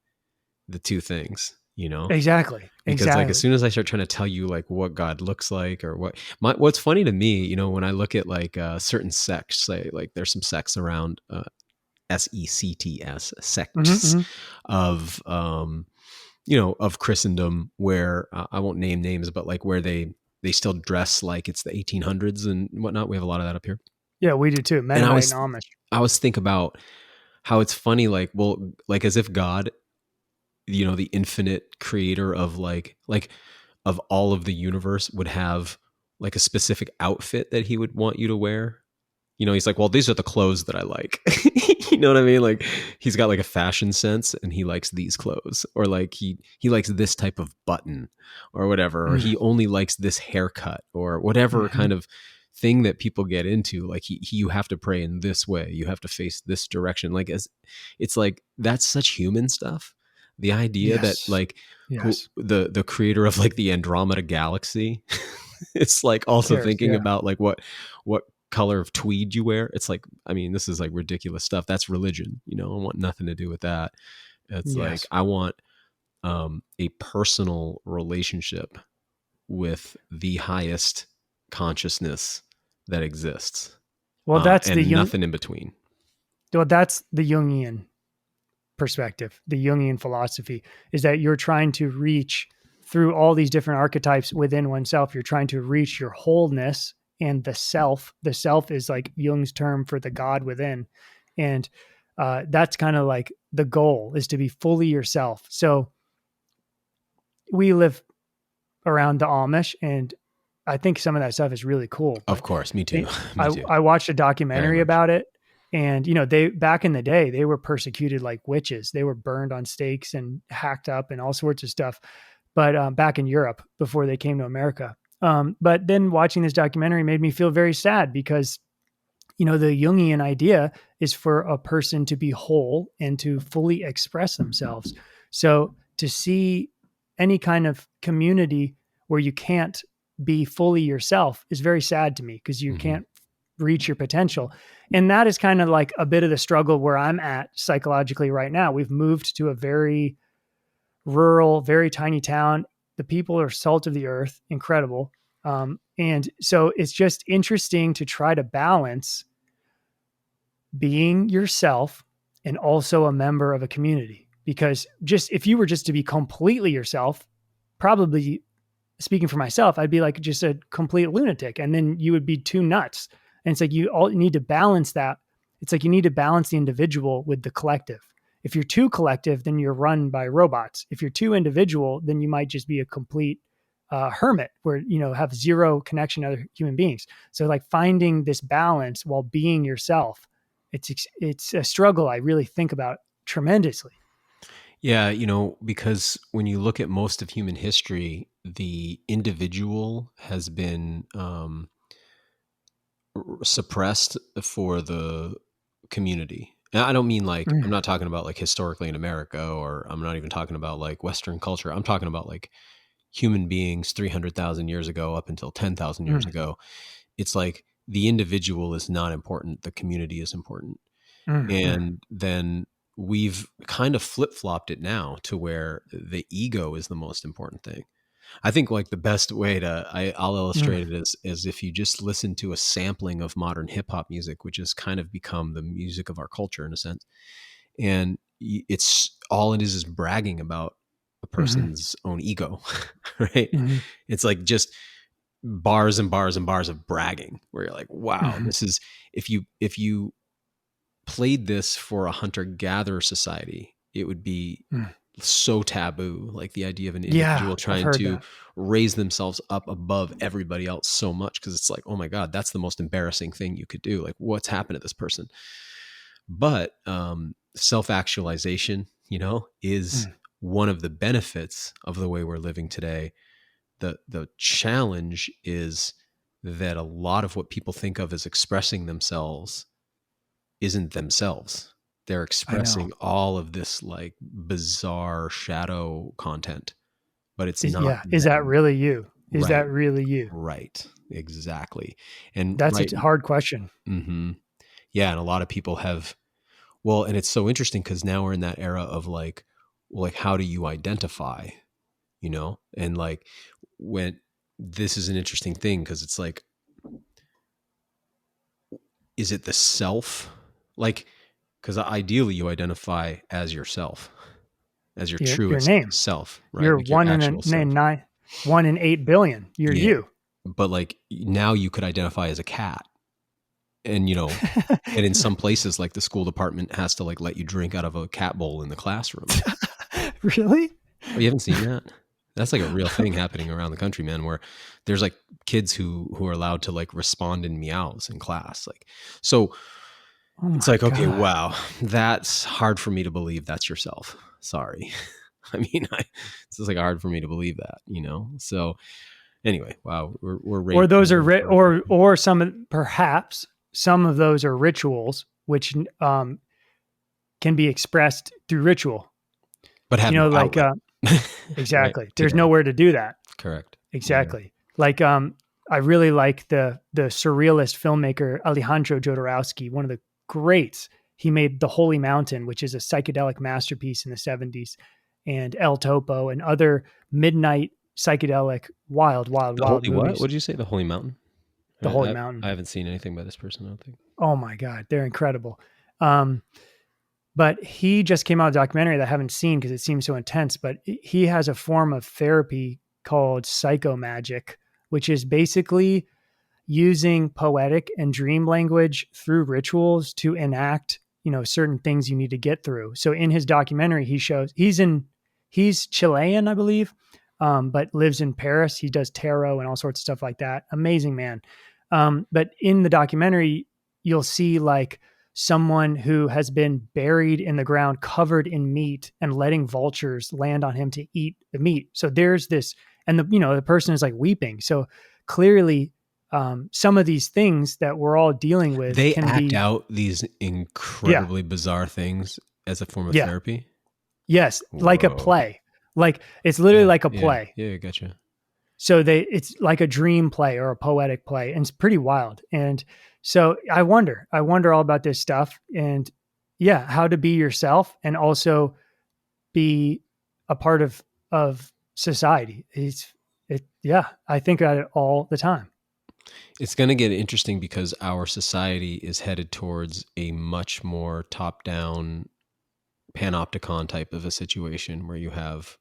the two things, Exactly. because like as soon as I start trying to tell you like what God looks like, or what's funny to me, when I look at like certain sects, say like there's some sects around sects, sects of of Christendom, where I won't name names, but like where they still dress like it's the 1800s and whatnot. We have a lot of that up here. Yeah, we do too. Mennonite and Amish. I always think about how it's funny, like, well, like as if God, the infinite creator of like of all of the universe, would have like a specific outfit that he would want you to wear. He's like, well, these are the clothes that I like. You know what I mean? Like, he's got like a fashion sense and he likes these clothes, or like he likes this type of button or whatever, or he only likes this haircut or whatever kind of thing that people get into. Like you have to pray in this way. You have to face this direction. Like, it's like, that's such human stuff. The idea that like the creator of like the Andromeda galaxy, it's like also thinking about like what color of tweed you wear. It's like, I mean, this is like ridiculous stuff. That's religion. I want nothing to do with that. It's like, I want a personal relationship with the highest consciousness that exists. Well, that's nothing in between. Well, that's the Jungian perspective. The Jungian philosophy is that you're trying to reach through all these different archetypes within oneself. You're trying to reach your wholeness and the self. The self is like Jung's term for the God within. And that's kind of like the goal, is to be fully yourself. So we live around the Amish, and I think some of that stuff is really cool. Of course. Me too. I watched a documentary about it, And, they, back in the day, they were persecuted like witches. They were burned on stakes and hacked up and all sorts of stuff. But back in Europe before they came to America. But then watching this documentary made me feel very sad because, the Jungian idea is for a person to be whole and to fully express themselves. So to see any kind of community where you can't be fully yourself is very sad to me because you can't reach your potential. And that is kind of like a bit of the struggle where I'm at psychologically right now. We've moved to a very rural, very tiny town. The people are salt of the earth, incredible. And so it's just interesting to try to balance being yourself and also a member of a community. Because just if you were just to be completely yourself, probably speaking for myself, I'd be like just a complete lunatic. And then you would be too nuts. And it's like you all need to balance that. It's like you need to balance the individual with the collective. If you're too collective, then you're run by robots. If you're too individual, then you might just be a complete hermit where, have zero connection to other human beings. So like finding this balance while being yourself, it's a struggle I really think about tremendously. Yeah, because when you look at most of human history, the individual has been suppressed for the community. And I don't mean like, I'm not talking about like historically in America, or I'm not even talking about like Western culture. I'm talking about like human beings 300,000 years ago up until 10,000 years ago. It's like the individual is not important. The community is important. And then we've kind of flip-flopped it now to where the ego is the most important thing. I think like the best way I'll illustrate it is if you just listen to a sampling of modern hip hop music, which has kind of become the music of our culture in a sense. And it's all it is bragging about a person's own ego, right? It's like just bars and bars and bars of bragging where you're like, wow, this is, if you played this for a hunter-gatherer society, it would be so taboo, like the idea of an individual trying to raise themselves up above everybody else so much, because it's like, oh my God, that's the most embarrassing thing you could do. Like, what's happened to this person? But self-actualization, is one of the benefits of the way we're living today. The challenge is that a lot of what people think of as expressing themselves isn't themselves. They're expressing all of this like bizarre shadow content, but it's not. Yeah. Is that really you? Is that really you? Right. Exactly. And that's a hard question. Yeah. And a lot of people have, and it's so interesting because now we're in that era of like, how do you identify, and like when this is an interesting thing, because it's like, is it the self? Like, because ideally you identify as yourself, as your truest self, right? You're like 1 in 8 billion. You're you. But like now you could identify as a cat, and and in some places like the school department has to like let you drink out of a cat bowl in the classroom. Really? Oh, you haven't seen that? That's like a real thing happening around the country, man, where there's like kids who are allowed to like respond in meows in class. Like, so it's like, okay, wow, that's hard for me to believe that's yourself. Sorry. I mean, it's just like hard for me to believe that, So anyway, wow, we're or those are or perhaps some of those are rituals which can be expressed through ritual, but have exactly. Right. There's nowhere to do that. Correct. Exactly. Yeah. Like I really like the surrealist filmmaker Alejandro Jodorowsky, one of the greats. He made The Holy Mountain, which is a psychedelic masterpiece in the 70s, and El Topo and other midnight psychedelic wild movies. What did you say? The Holy Mountain? The Holy Mountain. I haven't seen anything by this person, I don't think. Oh my God, they're incredible. But he just came out with a documentary that I haven't seen because it seems so intense, but he has a form of therapy called psychomagic, which is basically using poetic and dream language through rituals to enact, certain things you need to get through. So in his documentary, he shows he's Chilean, I believe, but lives in Paris. He does tarot and all sorts of stuff like that. Amazing man. But in the documentary, you'll see like someone who has been buried in the ground, covered in meat, and letting vultures land on him to eat the meat. So there's this, and the person is like weeping. So clearly, some of these things that we're all dealing with They can act be out these incredibly bizarre things as a form of yeah. therapy. Yes, like a Whoa. play. Like it's literally like a play. Yeah, gotcha. So it's like a dream play or a poetic play, and it's pretty wild. And so I wonder all about this stuff, and how to be yourself and also be a part of society. I think about it all the time. It's going to get interesting because our society is headed towards a much more top-down panopticon type of a situation where you have,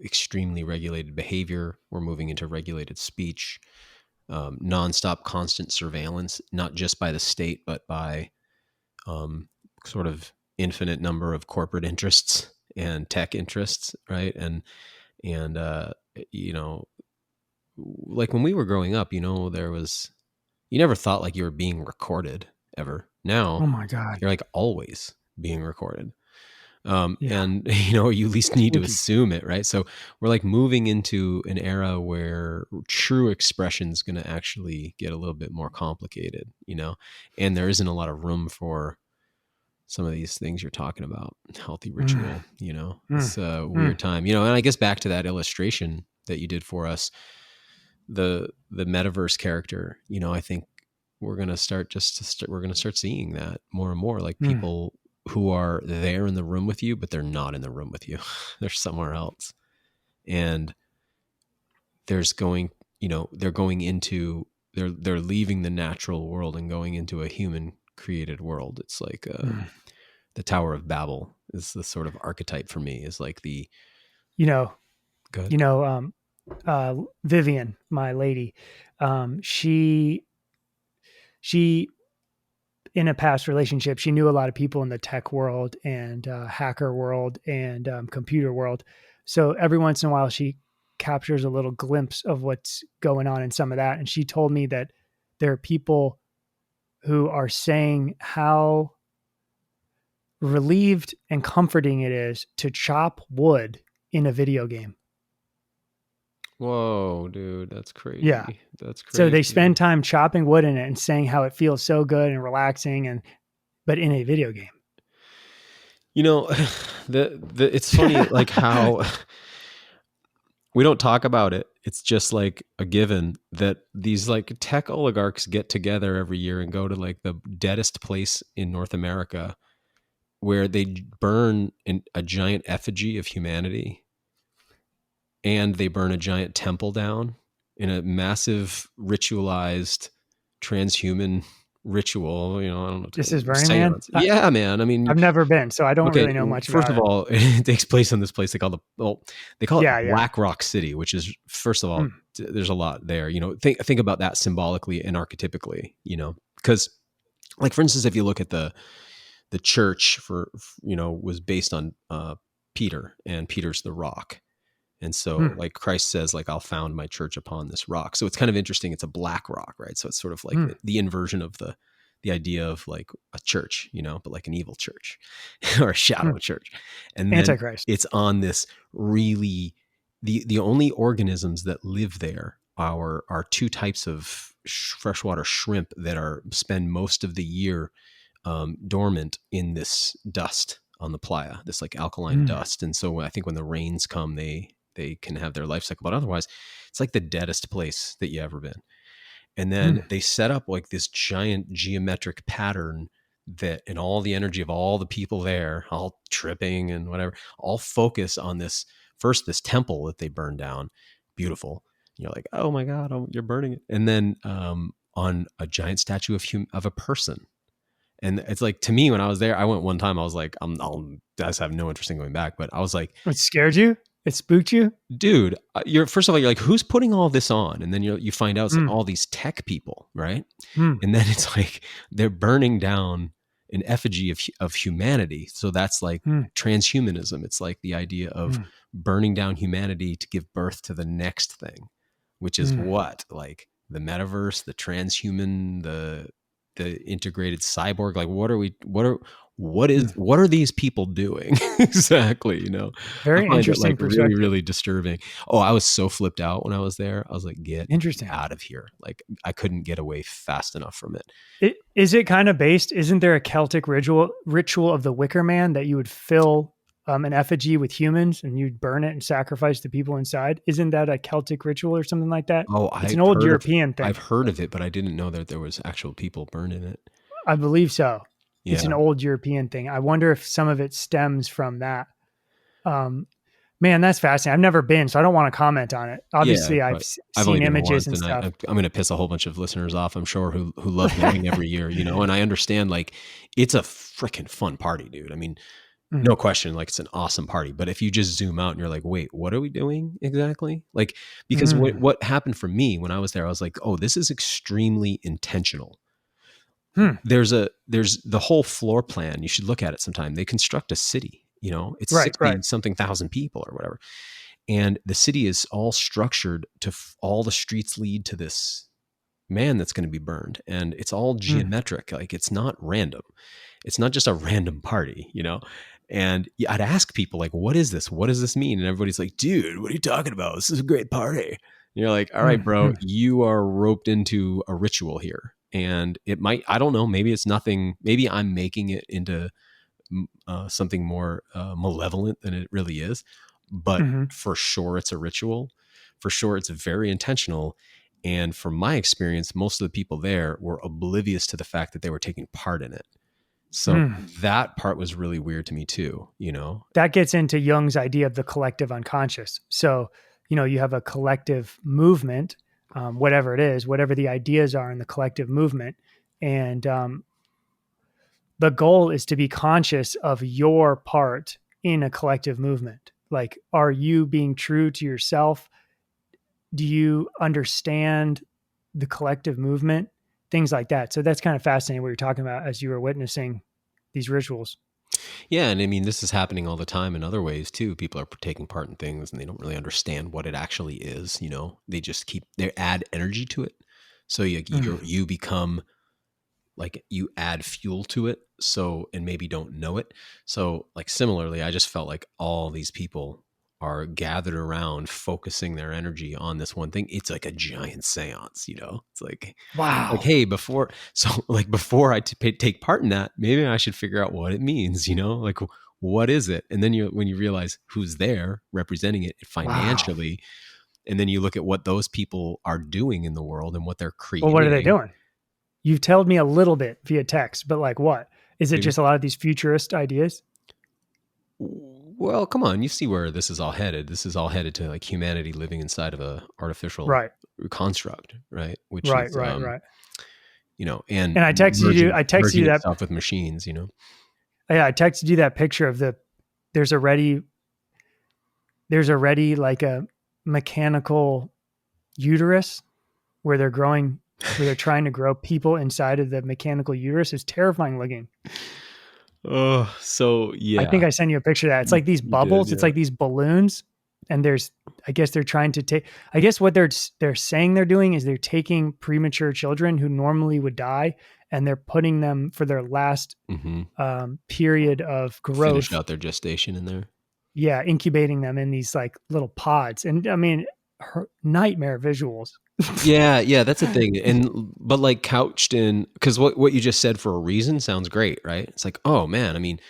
extremely regulated behavior. We're moving into regulated speech, nonstop constant surveillance, not just by the state, but by sort of infinite number of corporate interests and tech interests, right? And like when we were growing up, you never thought like you were being recorded ever. Now, oh my God, you're like always being recorded. And you at least need to assume it, right? So we're like moving into an era where true expression is going to actually get a little bit more complicated, and there isn't a lot of room for some of these things you're talking about. Healthy ritual, it's a weird time, and I guess back to that illustration that you did for us, the metaverse character, I think we're going to start seeing that more and more, like people who are there in the room with you, but they're not in the room with you. They're somewhere else. And they're leaving the natural world and going into a human created world. It's like the Tower of Babel is the sort of archetype for me, is like the, Vivian, my lady, she in a past relationship, she knew a lot of people in the tech world and hacker world and computer world. So every once in a while, she captures a little glimpse of what's going on in some of that. And she told me that there are people who are saying how relieved and comforting it is to chop wood in a video game. Whoa, dude, that's crazy. Yeah. That's crazy. So they spend time chopping wood in it and saying how it feels so good and relaxing, but in a video game. It's funny, like how we don't talk about it. It's just like a given that these like tech oligarchs get together every year and go to like the deadest place in North America where they burn a giant effigy of humanity. And they burn a giant temple down in a massive ritualized transhuman ritual. I don't know. This is Burning Man? Yeah, man. I mean, I've never been, so I don't really know much about it. First of all, it takes place in this place they call it Black Rock City, which is, first of all, there's a lot there. Think about that symbolically and archetypically, because like, for instance, if you look at the church was based on Peter, and Peter's the rock. And so like Christ says, like, I'll found my church upon this rock. So it's kind of interesting. It's a black rock, right? So it's sort of like the inversion of the idea of like a church, but like an evil church or a shadow church. And then Antichrist. It's on this really, the only organisms that live there are two types of freshwater shrimp that spend most of the year dormant in this dust on the playa, this like alkaline dust. And so I think when the rains come, they can have their life cycle, but otherwise it's like the deadest place that you ever been. And then they set up like this giant geometric pattern and all the energy of all the people there, all tripping and whatever, all focus on this temple that they burned down. Beautiful. You're like, oh my God, you're burning it. And then on a giant statue of a person. And it's like, to me, when I was there, I went one time, I was like, I just have no interest in going back, but I was like, it scared you? It spooked you? Dude, first of all, you're like, who's putting all this on? And then you find out it's like all these tech people, right? And then it's like, they're burning down an effigy of humanity. So that's like transhumanism. It's like the idea of burning down humanity to give birth to the next thing, which is what? Like the metaverse, the transhuman, the integrated cyborg. Like, what are these people doing exactly? I Very find it interesting like really, perspective. really disturbing. Oh, I was so flipped out when I was there. I was like, get Interesting. out of here. Like, I couldn't get away fast enough from it. Is it kind of based? Isn't there a Celtic ritual of the Wicker Man that you would fill an effigy with humans and you'd burn it and sacrifice the people inside? Isn't that a Celtic ritual or something like that? Oh, It's an old European thing. I've heard of it, but I didn't know that there was actual people burned in it. I believe so. Yeah. It's an old European thing. I wonder if some of it stems from that. Man, that's fascinating. I've never been, so I don't want to comment on it. Obviously, I've seen images and stuff. I'm going to piss a whole bunch of listeners off, I'm sure, who love going every year, and I understand, like, it's a freaking fun party, dude. I mean, no question, like, it's an awesome party. But if you just zoom out and you're like, wait, what are we doing exactly? Like, because what happened for me when I was there, I was like, oh, this is extremely intentional. There's the whole floor plan. You should look at it sometime. They construct a city. It's 60 something thousand people or whatever. And the city is all structured to all the streets lead to this man that's going to be burned. And it's all geometric. Like, it's not random. It's not just a random party, And I'd ask people, like, what is this? What does this mean? And everybody's like, dude, what are you talking about? This is a great party. And you're like, all right, bro, you are roped into a ritual here. And it might, I don't know, maybe it's nothing. Maybe I'm making it into something more malevolent than it really is, but for sure it's a ritual. For sure it's very intentional. And from my experience, most of the people there were oblivious to the fact that they were taking part in it. So that part was really weird to me too, That gets into Jung's idea of the collective unconscious. So, you have a collective movement, whatever it is, whatever the ideas are in the collective movement. And the goal is to be conscious of your part in a collective movement. Like, are you being true to yourself? Do you understand the collective movement? Things like that. So that's kind of fascinating what you're talking about as you were witnessing these rituals. Yeah. And I mean, this is happening all the time in other ways too. People are taking part in things and they don't really understand what it actually is. They just they add energy to it. So you become, like, you add fuel to it. So, and maybe don't know it. So, like, similarly, I just felt like all these people are gathered around focusing their energy on this one thing. It's like a giant seance, it's like, wow. Like, hey, before I take part in that, maybe I should figure out what it means, like, what is it? And then when you realize who's there representing it financially, and then you look at what those people are doing in the world and what they're creating. Well, what are they doing? You've told me a little bit via text, but like what? Is it just a lot of these futurist ideas? Well, come on. You see where this is all headed. This is all headed to, like, humanity living inside of a artificial construct, right? Which is, right. And I texted you that stuff with machines, Yeah, I texted you that picture of there's already like a mechanical uterus where they're trying to grow people inside of the mechanical uterus. It's terrifying looking. Oh, so yeah. I think I sent you a picture of that. It's like these bubbles. It's like these balloons. And I guess they're trying to take, I guess what they're saying they're doing is they're taking premature children who normally would die and they're putting them for their last period of growth. Finish out their gestation in there. Yeah. Incubating them in these like little pods. And I mean, nightmare visuals. Yeah, that's a thing. But like couched in, because what you just said for a reason sounds great, right? It's like, oh man, I mean,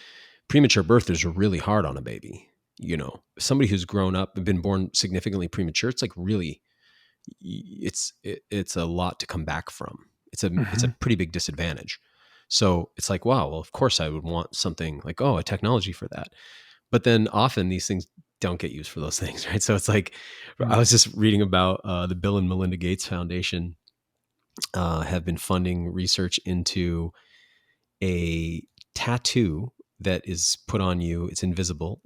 premature birth is really hard on a baby. Somebody who's grown up and been born significantly premature, it's like really, it's a lot to come back from. It's a pretty big disadvantage. So it's like, wow, well, of course I would want something like, a technology for that. But then often these things don't get used for those things, right? So it's like, I was just reading about the Bill and Melinda Gates Foundation have been funding research into a tattoo that is put on you. It's invisible.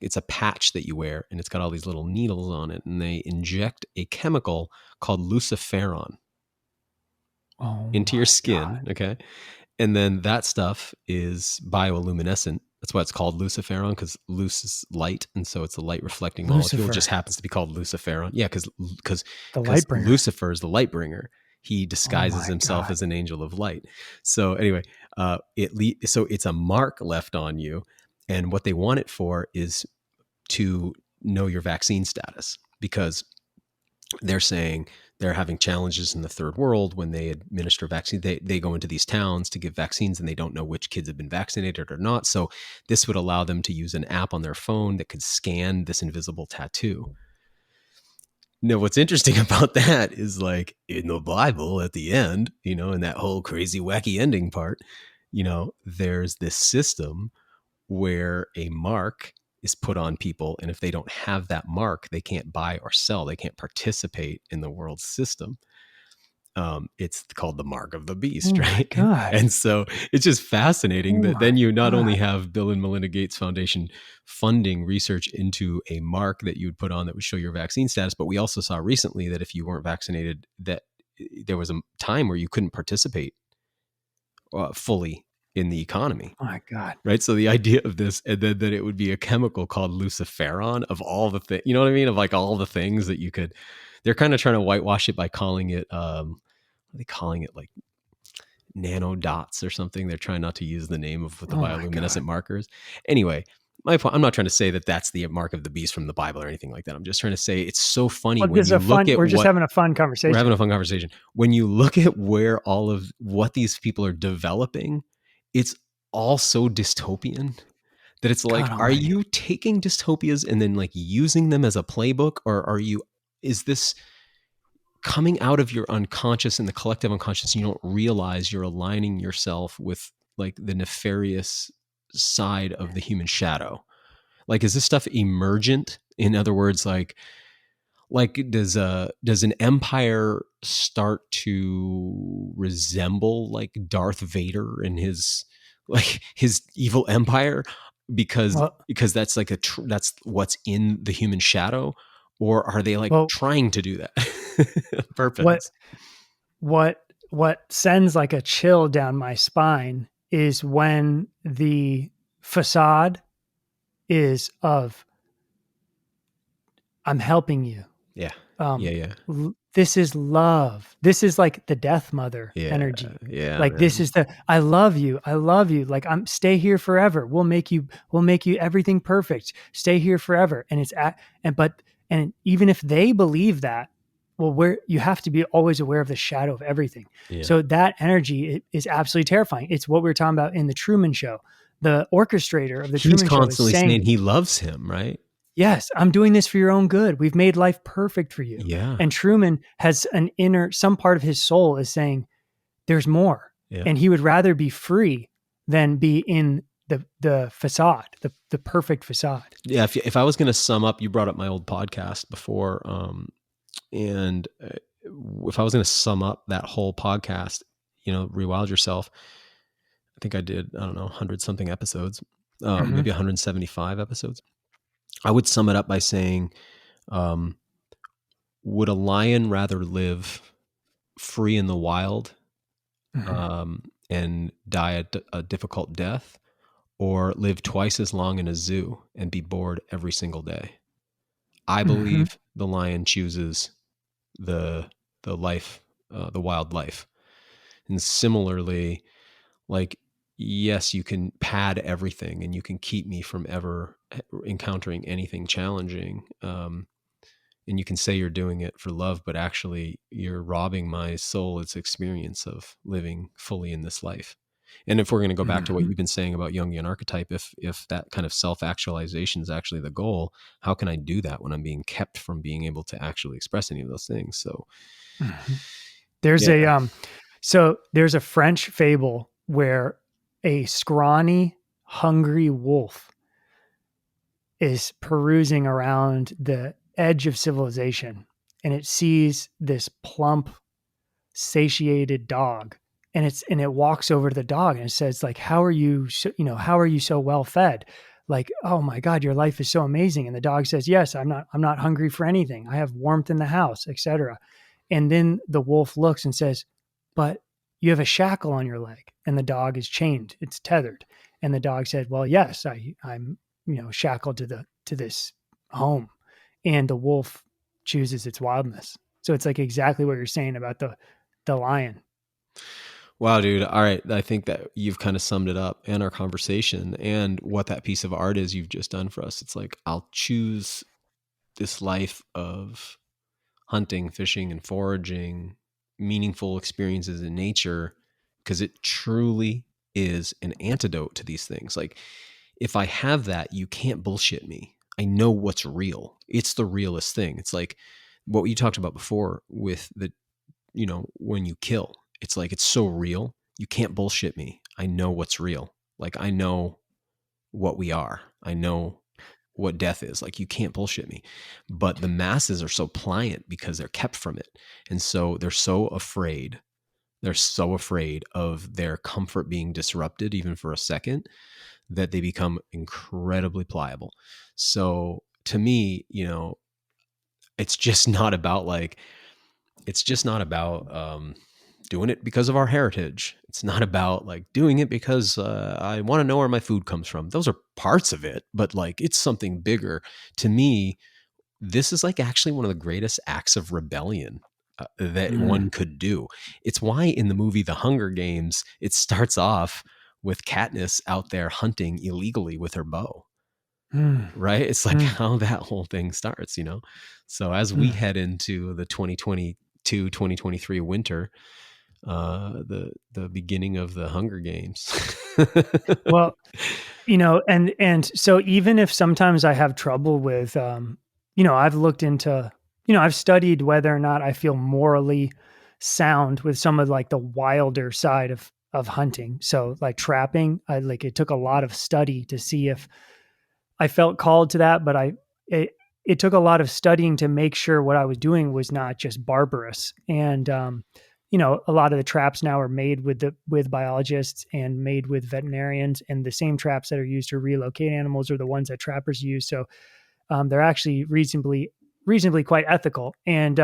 It's a patch that you wear, and it's got all these little needles on it, and they inject a chemical called luciferon into your skin. God. Okay. And then that stuff is bioluminescent. That's why it's called luciferon, because luce is light, and so it's a light reflecting molecule. It just happens to be called luciferon. Yeah, because the light bringer. Lucifer is the light bringer. He Oh disguises my himself God. as an angel of light. So anyway, so it's a mark left on you, and what they want it for is to know your vaccine status, because they're saying they're having challenges in the third world when they administer vaccines. They go into these towns to give vaccines and they don't know which kids have been vaccinated or not. So this would allow them to use an app on their phone that could scan this invisible tattoo. Now, what's interesting about that is, like, in the Bible at the end, in that whole crazy, wacky ending part, there's this system where a mark is put on people. And if they don't have that mark, they can't buy or sell. They can't participate in the world system. It's called the mark of the Oh beast, my right? God. And so it's just fascinating Oh that then my you not only God. have Bill and Melinda Gates Foundation funding research into a mark that you would put on that would show your vaccine status, but we also saw recently that if you weren't vaccinated, that there was a time where you couldn't participate fully in the economy. Oh my God. Right. So the idea of this, and then that it would be a chemical called luciferon, of all the things, you know what I mean? Of like all the things that you could, they're kind of trying to whitewash it by calling it, what are they calling it? Like nanodots or something. They're trying not to use the name of what the Oh my bioluminescent God. markers. Anyway, my point, I'm not trying to say that that's the mark of the beast from the Bible or anything like that. I'm just trying to say it's so funny Well, when this is you a look fun, at we're just what, having a fun we're having conversation. a fun conversation. When you look at where all of what these people are developing, it's all so dystopian that it's like, God are almighty. you taking dystopias and then like using them as a playbook, or is this coming out of your unconscious and the collective unconscious? You don't realize you're aligning yourself with like the nefarious side of the human shadow. Like, is this stuff emergent? In other words, like does an empire start to resemble like Darth Vader and his evil empire, because Well, that's like that's what's in the human shadow, or are they like well, trying to do that on what, purpose? what sends like a chill down my spine is when the facade is of, I'm helping you. Yeah, Um, yeah, this is love. This is like the death mother yeah, energy. yeah, Like this man. is the, I love you. I love you. Like stay here forever. We'll make you everything perfect. Stay here forever. And and even if they believe that, well, you have to be always aware of the shadow of everything. Yeah, So that energy is absolutely terrifying. It's what we were talking about in the Truman Show. The orchestrator of the he's Truman Show is constantly saying saying, he loves him, right? yes, I'm doing this for your own good. We've made life perfect for you. Yeah, And Truman has some part of his soul is saying, there's more. yeah. And he would rather be free than be in the facade, the perfect facade. Yeah, if I was going to sum up, you brought up my old podcast before, and if I was going to sum up that whole podcast, ReWild Yourself, I think I did, I don't know, 100 something episodes, Mm-hmm. maybe 175 episodes. I would sum it up by saying, would a lion rather live free in the wild, Mm-hmm. and die a difficult death, or live twice as long in a zoo and be bored every single day? I Mm-hmm. believe the lion chooses the life, the wild life. And similarly, like, yes, you can pad everything and you can keep me from ever encountering anything challenging. And you can say you're doing it for love, but actually you're robbing my soul its experience of living fully in this life. And if we're going to go back to what Mm-hmm. you've been saying about Jungian archetype, if that kind of self-actualization is actually the goal, how can I do that when I'm being kept from being able to actually express any of those things? So, Mm-hmm. There's yeah, there's a French fable where a scrawny, hungry wolf is perusing around the edge of civilization, and it sees this plump, satiated dog, and it walks over to the dog and it says, like, how are you how are you so well fed? Like, oh my God, your life is so amazing. And the dog says, yes, I'm not hungry for anything. I have warmth in the house, etc. And then the wolf looks and says, but you have a shackle on your leg and the dog is chained, it's tethered. And the dog said, well, yes, I'm shackled to this home. And the wolf chooses its wildness. So it's like exactly what you're saying about the lion. Wow, dude. All right. I think that you've kind of summed it up, and our conversation and what that piece of art is you've just done for us. It's like, I'll choose this life of hunting, fishing, and foraging, meaningful experiences in nature, because it truly is an antidote to these things. Like, if I have that, you can't bullshit me. I know what's real. It's the realest thing. It's like what you talked about before with the, when you kill, it's like, it's so real. You can't bullshit me. I know what's real. Like, I know what we are. I know what death is. Like, you can't bullshit me. But the masses are so pliant because they're kept from it. And so they're so afraid. They're so afraid of their comfort being disrupted, even for a second, that they become incredibly pliable. So to me, it's just not about doing it because of our heritage. It's not about like doing it because I want to know where my food comes from. Those are parts of it, but like, it's something bigger. To me, this is like actually one of the greatest acts of rebellion that one could do. It's why in the movie The Hunger Games, it starts off with Katniss out there hunting illegally with her bow. Right? It's like how that whole thing starts, So as we head into the 2022-2023 winter, the beginning of the Hunger Games. Well, and so even if sometimes I have trouble with, I've looked into, I've studied whether or not I feel morally sound with some of like the wilder side of hunting. So like trapping, it took a lot of study to see if I felt called to that, but it took a lot of studying to make sure what I was doing was not just barbarous. And, a lot of the traps now are made with biologists and made with veterinarians, and the same traps that are used to relocate animals are the ones that trappers use. So they're actually reasonably quite ethical. And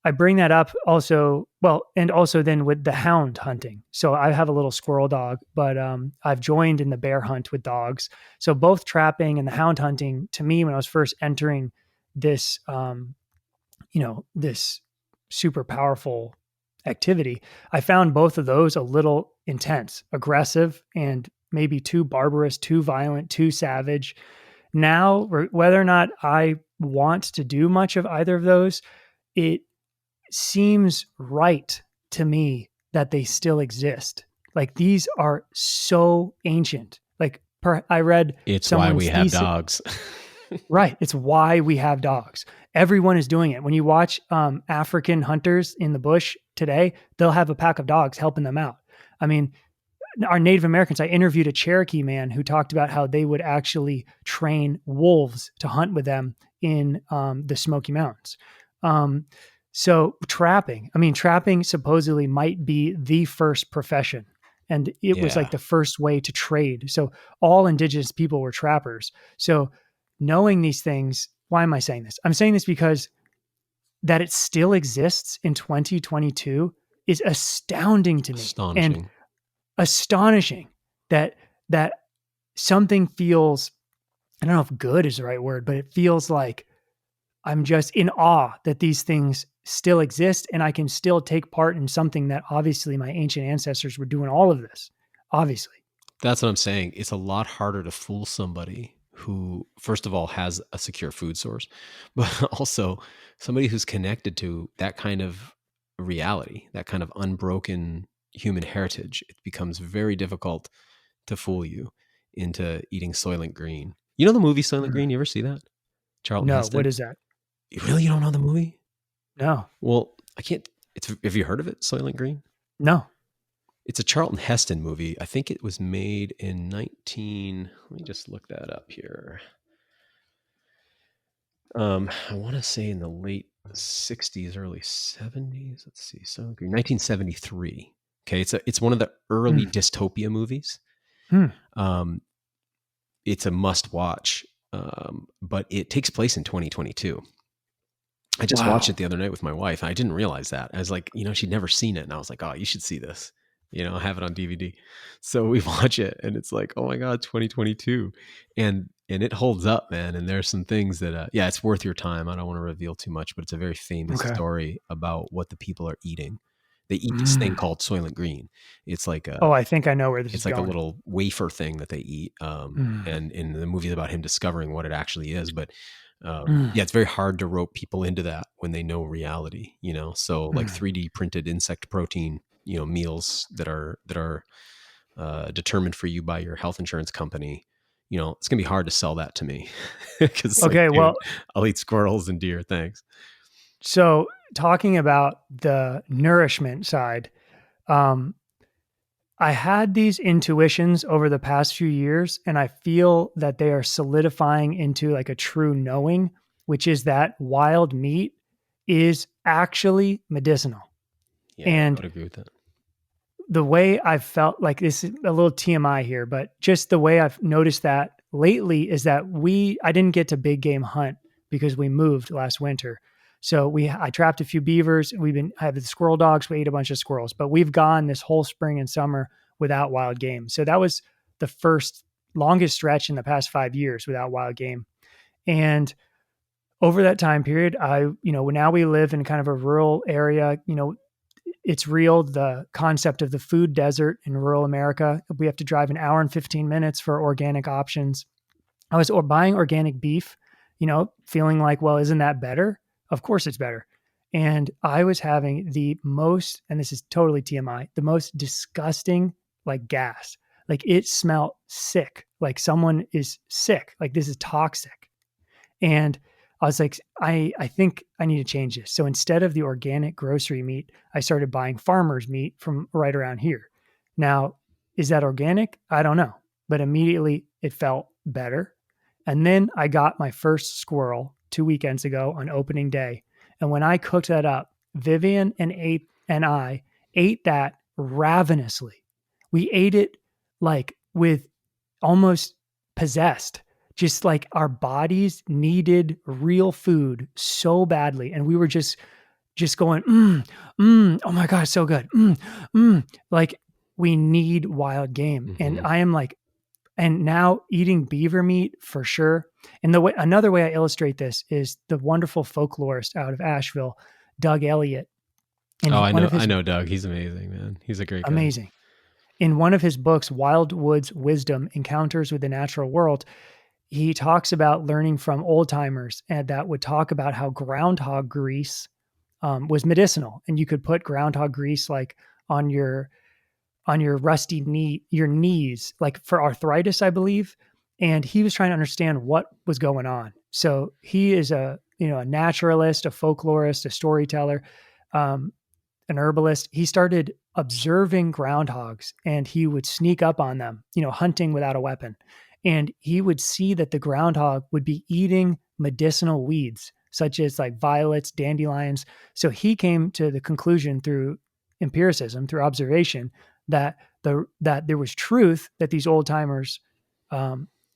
I bring that up also, and also then with the hound hunting. So I have a little squirrel dog, but I've joined in the bear hunt with dogs. So both trapping and the hound hunting, to me, when I was first entering this, this super powerful activity, I found both of those a little intense, aggressive, and maybe too barbarous, too violent, too savage. Now, whether or not I want to do much of either of those, it seems right to me that they still exist. Like, these are so ancient. Like, I read it's why we have dogs. Right. It's why we have dogs. Everyone is doing it. When you watch African hunters in the bush today, they'll have a pack of dogs helping them out. I mean, our Native Americans, I interviewed a Cherokee man who talked about how they would actually train wolves to hunt with them in the Smoky Mountains. So trapping supposedly might be the first profession. And it was like the first way to trade. So all indigenous people were trappers. So knowing these things, why am I saying this? I'm saying this because that it still exists in 2022 is astounding to me. And astonishing that something feels, I don't know if good is the right word, but it feels like I'm just in awe that these things still exist and I can still take part in something that obviously my ancient ancestors were doing all of this. Obviously. That's what I'm saying. It's a lot harder to fool somebody who, first of all, has a secure food source, but also somebody who's connected to that kind of reality, that kind of unbroken human heritage. It becomes very difficult to fool you into eating Soylent Green. You know the movie Soylent Green? You ever see that? Charlton Heston? What is that? You really don't know the movie? No. Well, I can't. Have you heard of it, Soylent Green? No. It's a Charlton Heston movie. I think it was made in let me just look that up here. I want to say in the late 60s, early 70s. Let's see. Soylent Green, 1973. Okay. It's one of the early dystopia movies. It's a must watch. But it takes place in 2022. I just watched it the other night with my wife. And I didn't realize that. I was like, she'd never seen it. And I was like, oh, you should see this. I have it on DVD. So we watch it and it's like, oh my God, 2022. And it holds up, man. And there's some things that, it's worth your time. I don't want to reveal too much, but it's a very famous story about what the people are eating They eat this thing called Soylent Green. It's like Oh, I think I know where this is it's like a going. little wafer thing that they eat. And in the movie is about him discovering what it actually is. But yeah, it's very hard to rope people into that when they know reality, you know? So like 3D printed insect protein, you know, meals that are determined for you by your health insurance company, you know, it's gonna be hard to sell that to me. Because Okay, like, dude, well, I'll eat squirrels and deer, thanks. so talking about the nourishment side, um, I had these intuitions over the past few years, and I feel that they are solidifying into like a true knowing, which is that wild meat is actually medicinal. Yeah, I And would agree with that. the way I've felt, like, this is a little TMI here, but just the way I've noticed that lately is that I didn't get to big game hunt because we moved last winter. So I trapped a few beavers. I have the squirrel dogs. We ate a bunch of squirrels, but we've gone this whole spring and summer without wild game. So that was the first longest stretch in the past 5 years without wild game. And over that time period, now we live in kind of a rural area. It's real, the concept of the food desert in rural America. We have to drive an hour and 15 minutes for organic options. I was buying organic beef, feeling like, well, isn't that better? Of course it's better. And I was having the most, and this is totally TMI, the most disgusting, like, gas. Like, it smelled sick. Like someone is sick. Like, this is toxic. And I was like, I think I need to change this. So instead of the organic grocery meat, I started buying farmer's meat from right around here. Now, is that organic? I don't know. But immediately it felt better. And then I got my first squirrel 2 weekends ago on opening day. And when I cooked that up, Vivian and I ate that ravenously. We ate it like with almost possessed. Just like our bodies needed real food so badly. And we were just going, oh my God, so good. Like, we need wild game. Mm-hmm. And I am like, and now eating beaver meat for sure. And another way I illustrate this is the wonderful folklorist out of Asheville, Doug Elliott. And I know Doug. He's amazing, man. He's a great guy. Amazing. In one of his books, Wild Woods Wisdom, Encounters with the Natural World, he talks about learning from old timers, and that would talk about how groundhog grease was medicinal, and you could put groundhog grease like on your rusty your knees, like for arthritis, I believe. And he was trying to understand what was going on. So he is a naturalist, a folklorist, a storyteller, an herbalist. He started observing groundhogs, and he would sneak up on them, hunting without a weapon. And he would see that the groundhog would be eating medicinal weeds, such as like violets, dandelions. So he came to the conclusion through empiricism, through observation, that there was truth, that these old timers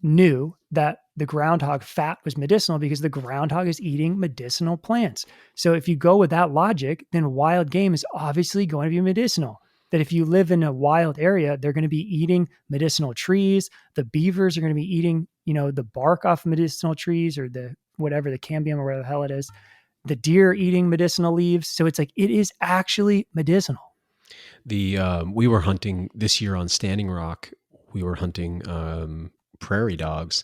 knew that the groundhog fat was medicinal because the groundhog is eating medicinal plants. So if you go with that logic, then wild game is obviously going to be medicinal. That if you live in a wild area, they're going to be eating medicinal trees. The beavers are going to be eating, the bark off medicinal trees, or the cambium, or whatever the hell it is. The deer eating medicinal leaves. So it's like, it is actually medicinal. We were hunting this year on Standing Rock. We were hunting prairie dogs.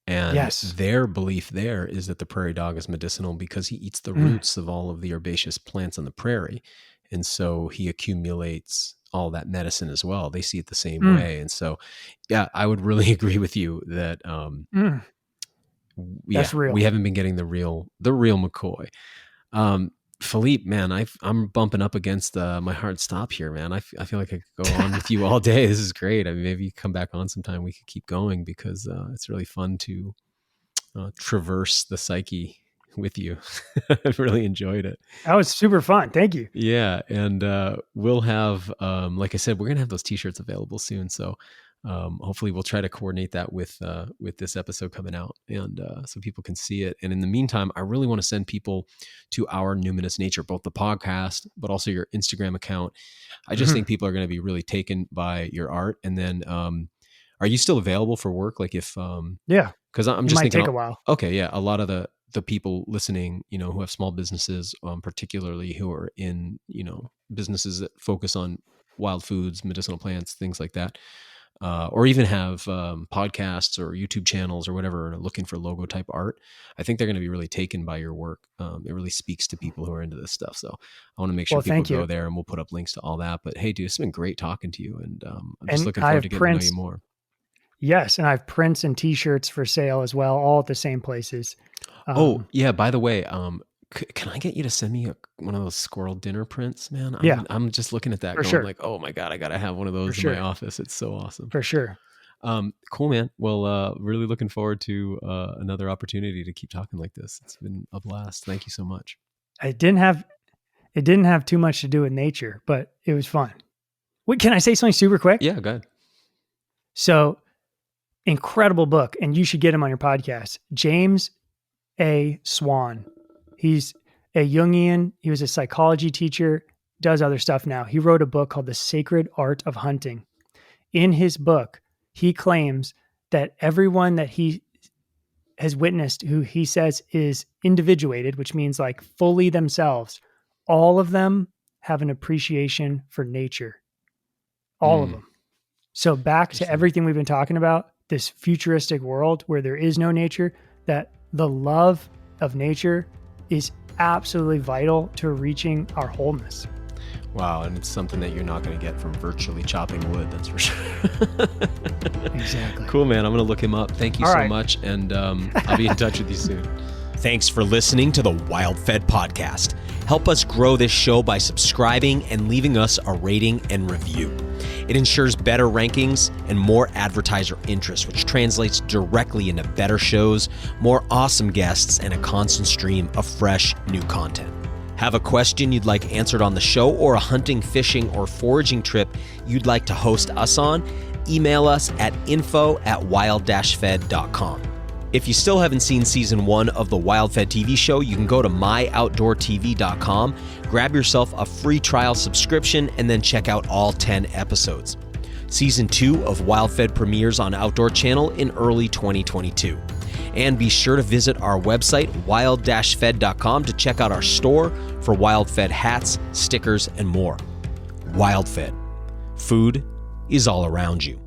And their belief there is that the prairie dog is medicinal because he eats the roots of all of the herbaceous plants on the prairie. And so he accumulates all that medicine as well. They see it the same way. And so, yeah, I would really agree with you that, that's real. We haven't been getting the real McCoy. Philippe, man, I'm bumping up against my hard stop here, man. I feel like I could go on with you all day. This is great. I mean, maybe you come back on sometime. We could keep going because it's really fun to traverse the psyche with you. I've really enjoyed it. That was super fun. Thank you. Yeah. And we'll have, like I said, we're going to have those t-shirts available soon. So hopefully we'll try to coordinate that with this episode coming out, and so people can see it. And in the meantime, I really want to send people to Our Numinous Nature, both the podcast, but also your Instagram account. I just think people are going to be really taken by your art. And then, are you still available for work? Like if, yeah, cause I'm just thinking it might take a while. Okay. Yeah. A lot of the people listening, who have small businesses, particularly who are in, businesses that focus on wild foods, medicinal plants, things like that, or even have podcasts or YouTube channels or whatever, and are looking for logo type art, I think they're going to be really taken by your work. It really speaks to people who are into this stuff. So I want to make sure people go there, and we'll put up links to all that. But hey, dude, it's been great talking to you, and I'm just looking forward to getting to know you more. Yes, and I have prints and T-shirts for sale as well, all at the same places. Oh yeah, by the way, can I get you to send me one of those squirrel dinner prints, man? I'm just looking at that going like, oh my God, I got to have one of those in my office. It's so awesome. For sure. Cool, man. Well, really looking forward to another opportunity to keep talking like this. It's been a blast. Thank you so much. It didn't have too much to do with nature, but it was fun. Wait, can I say something super quick? Yeah, go ahead. So, incredible book, and you should get him on your podcast. James A. Swan. He's a Jungian. He was a psychology teacher, does other stuff now. He wrote a book called The Sacred Art of Hunting. In his book, he claims that everyone that he has witnessed, who he says is individuated, which means like fully themselves, all of them have an appreciation for nature. All of them. So back to everything we've been talking about, this futuristic world where there is no nature, that the love of nature is absolutely vital to reaching our wholeness. Wow. And it's something that you're not going to get from virtually chopping wood. That's for sure. Exactly. Cool, man. I'm going to look him up. Thank you so much. And I'll be in touch with you soon. Thanks for listening to the WildFed podcast. Help us grow this show by subscribing and leaving us a rating and review. It ensures better rankings and more advertiser interest, which translates directly into better shows, more awesome guests, and a constant stream of fresh new content. Have a question you'd like answered on the show, or a hunting, fishing, or foraging trip you'd like to host us on? Email us at info@wild-fed.com. If you still haven't seen season 1 of the WildFed TV show, you can go to myoutdoortv.com, grab yourself a free trial subscription, and then check out all 10 episodes. Season 2 of WildFed premieres on Outdoor Channel in early 2022. And be sure to visit our website, wild-fed.com, to check out our store for WildFed hats, stickers, and more. WildFed. Food is all around you.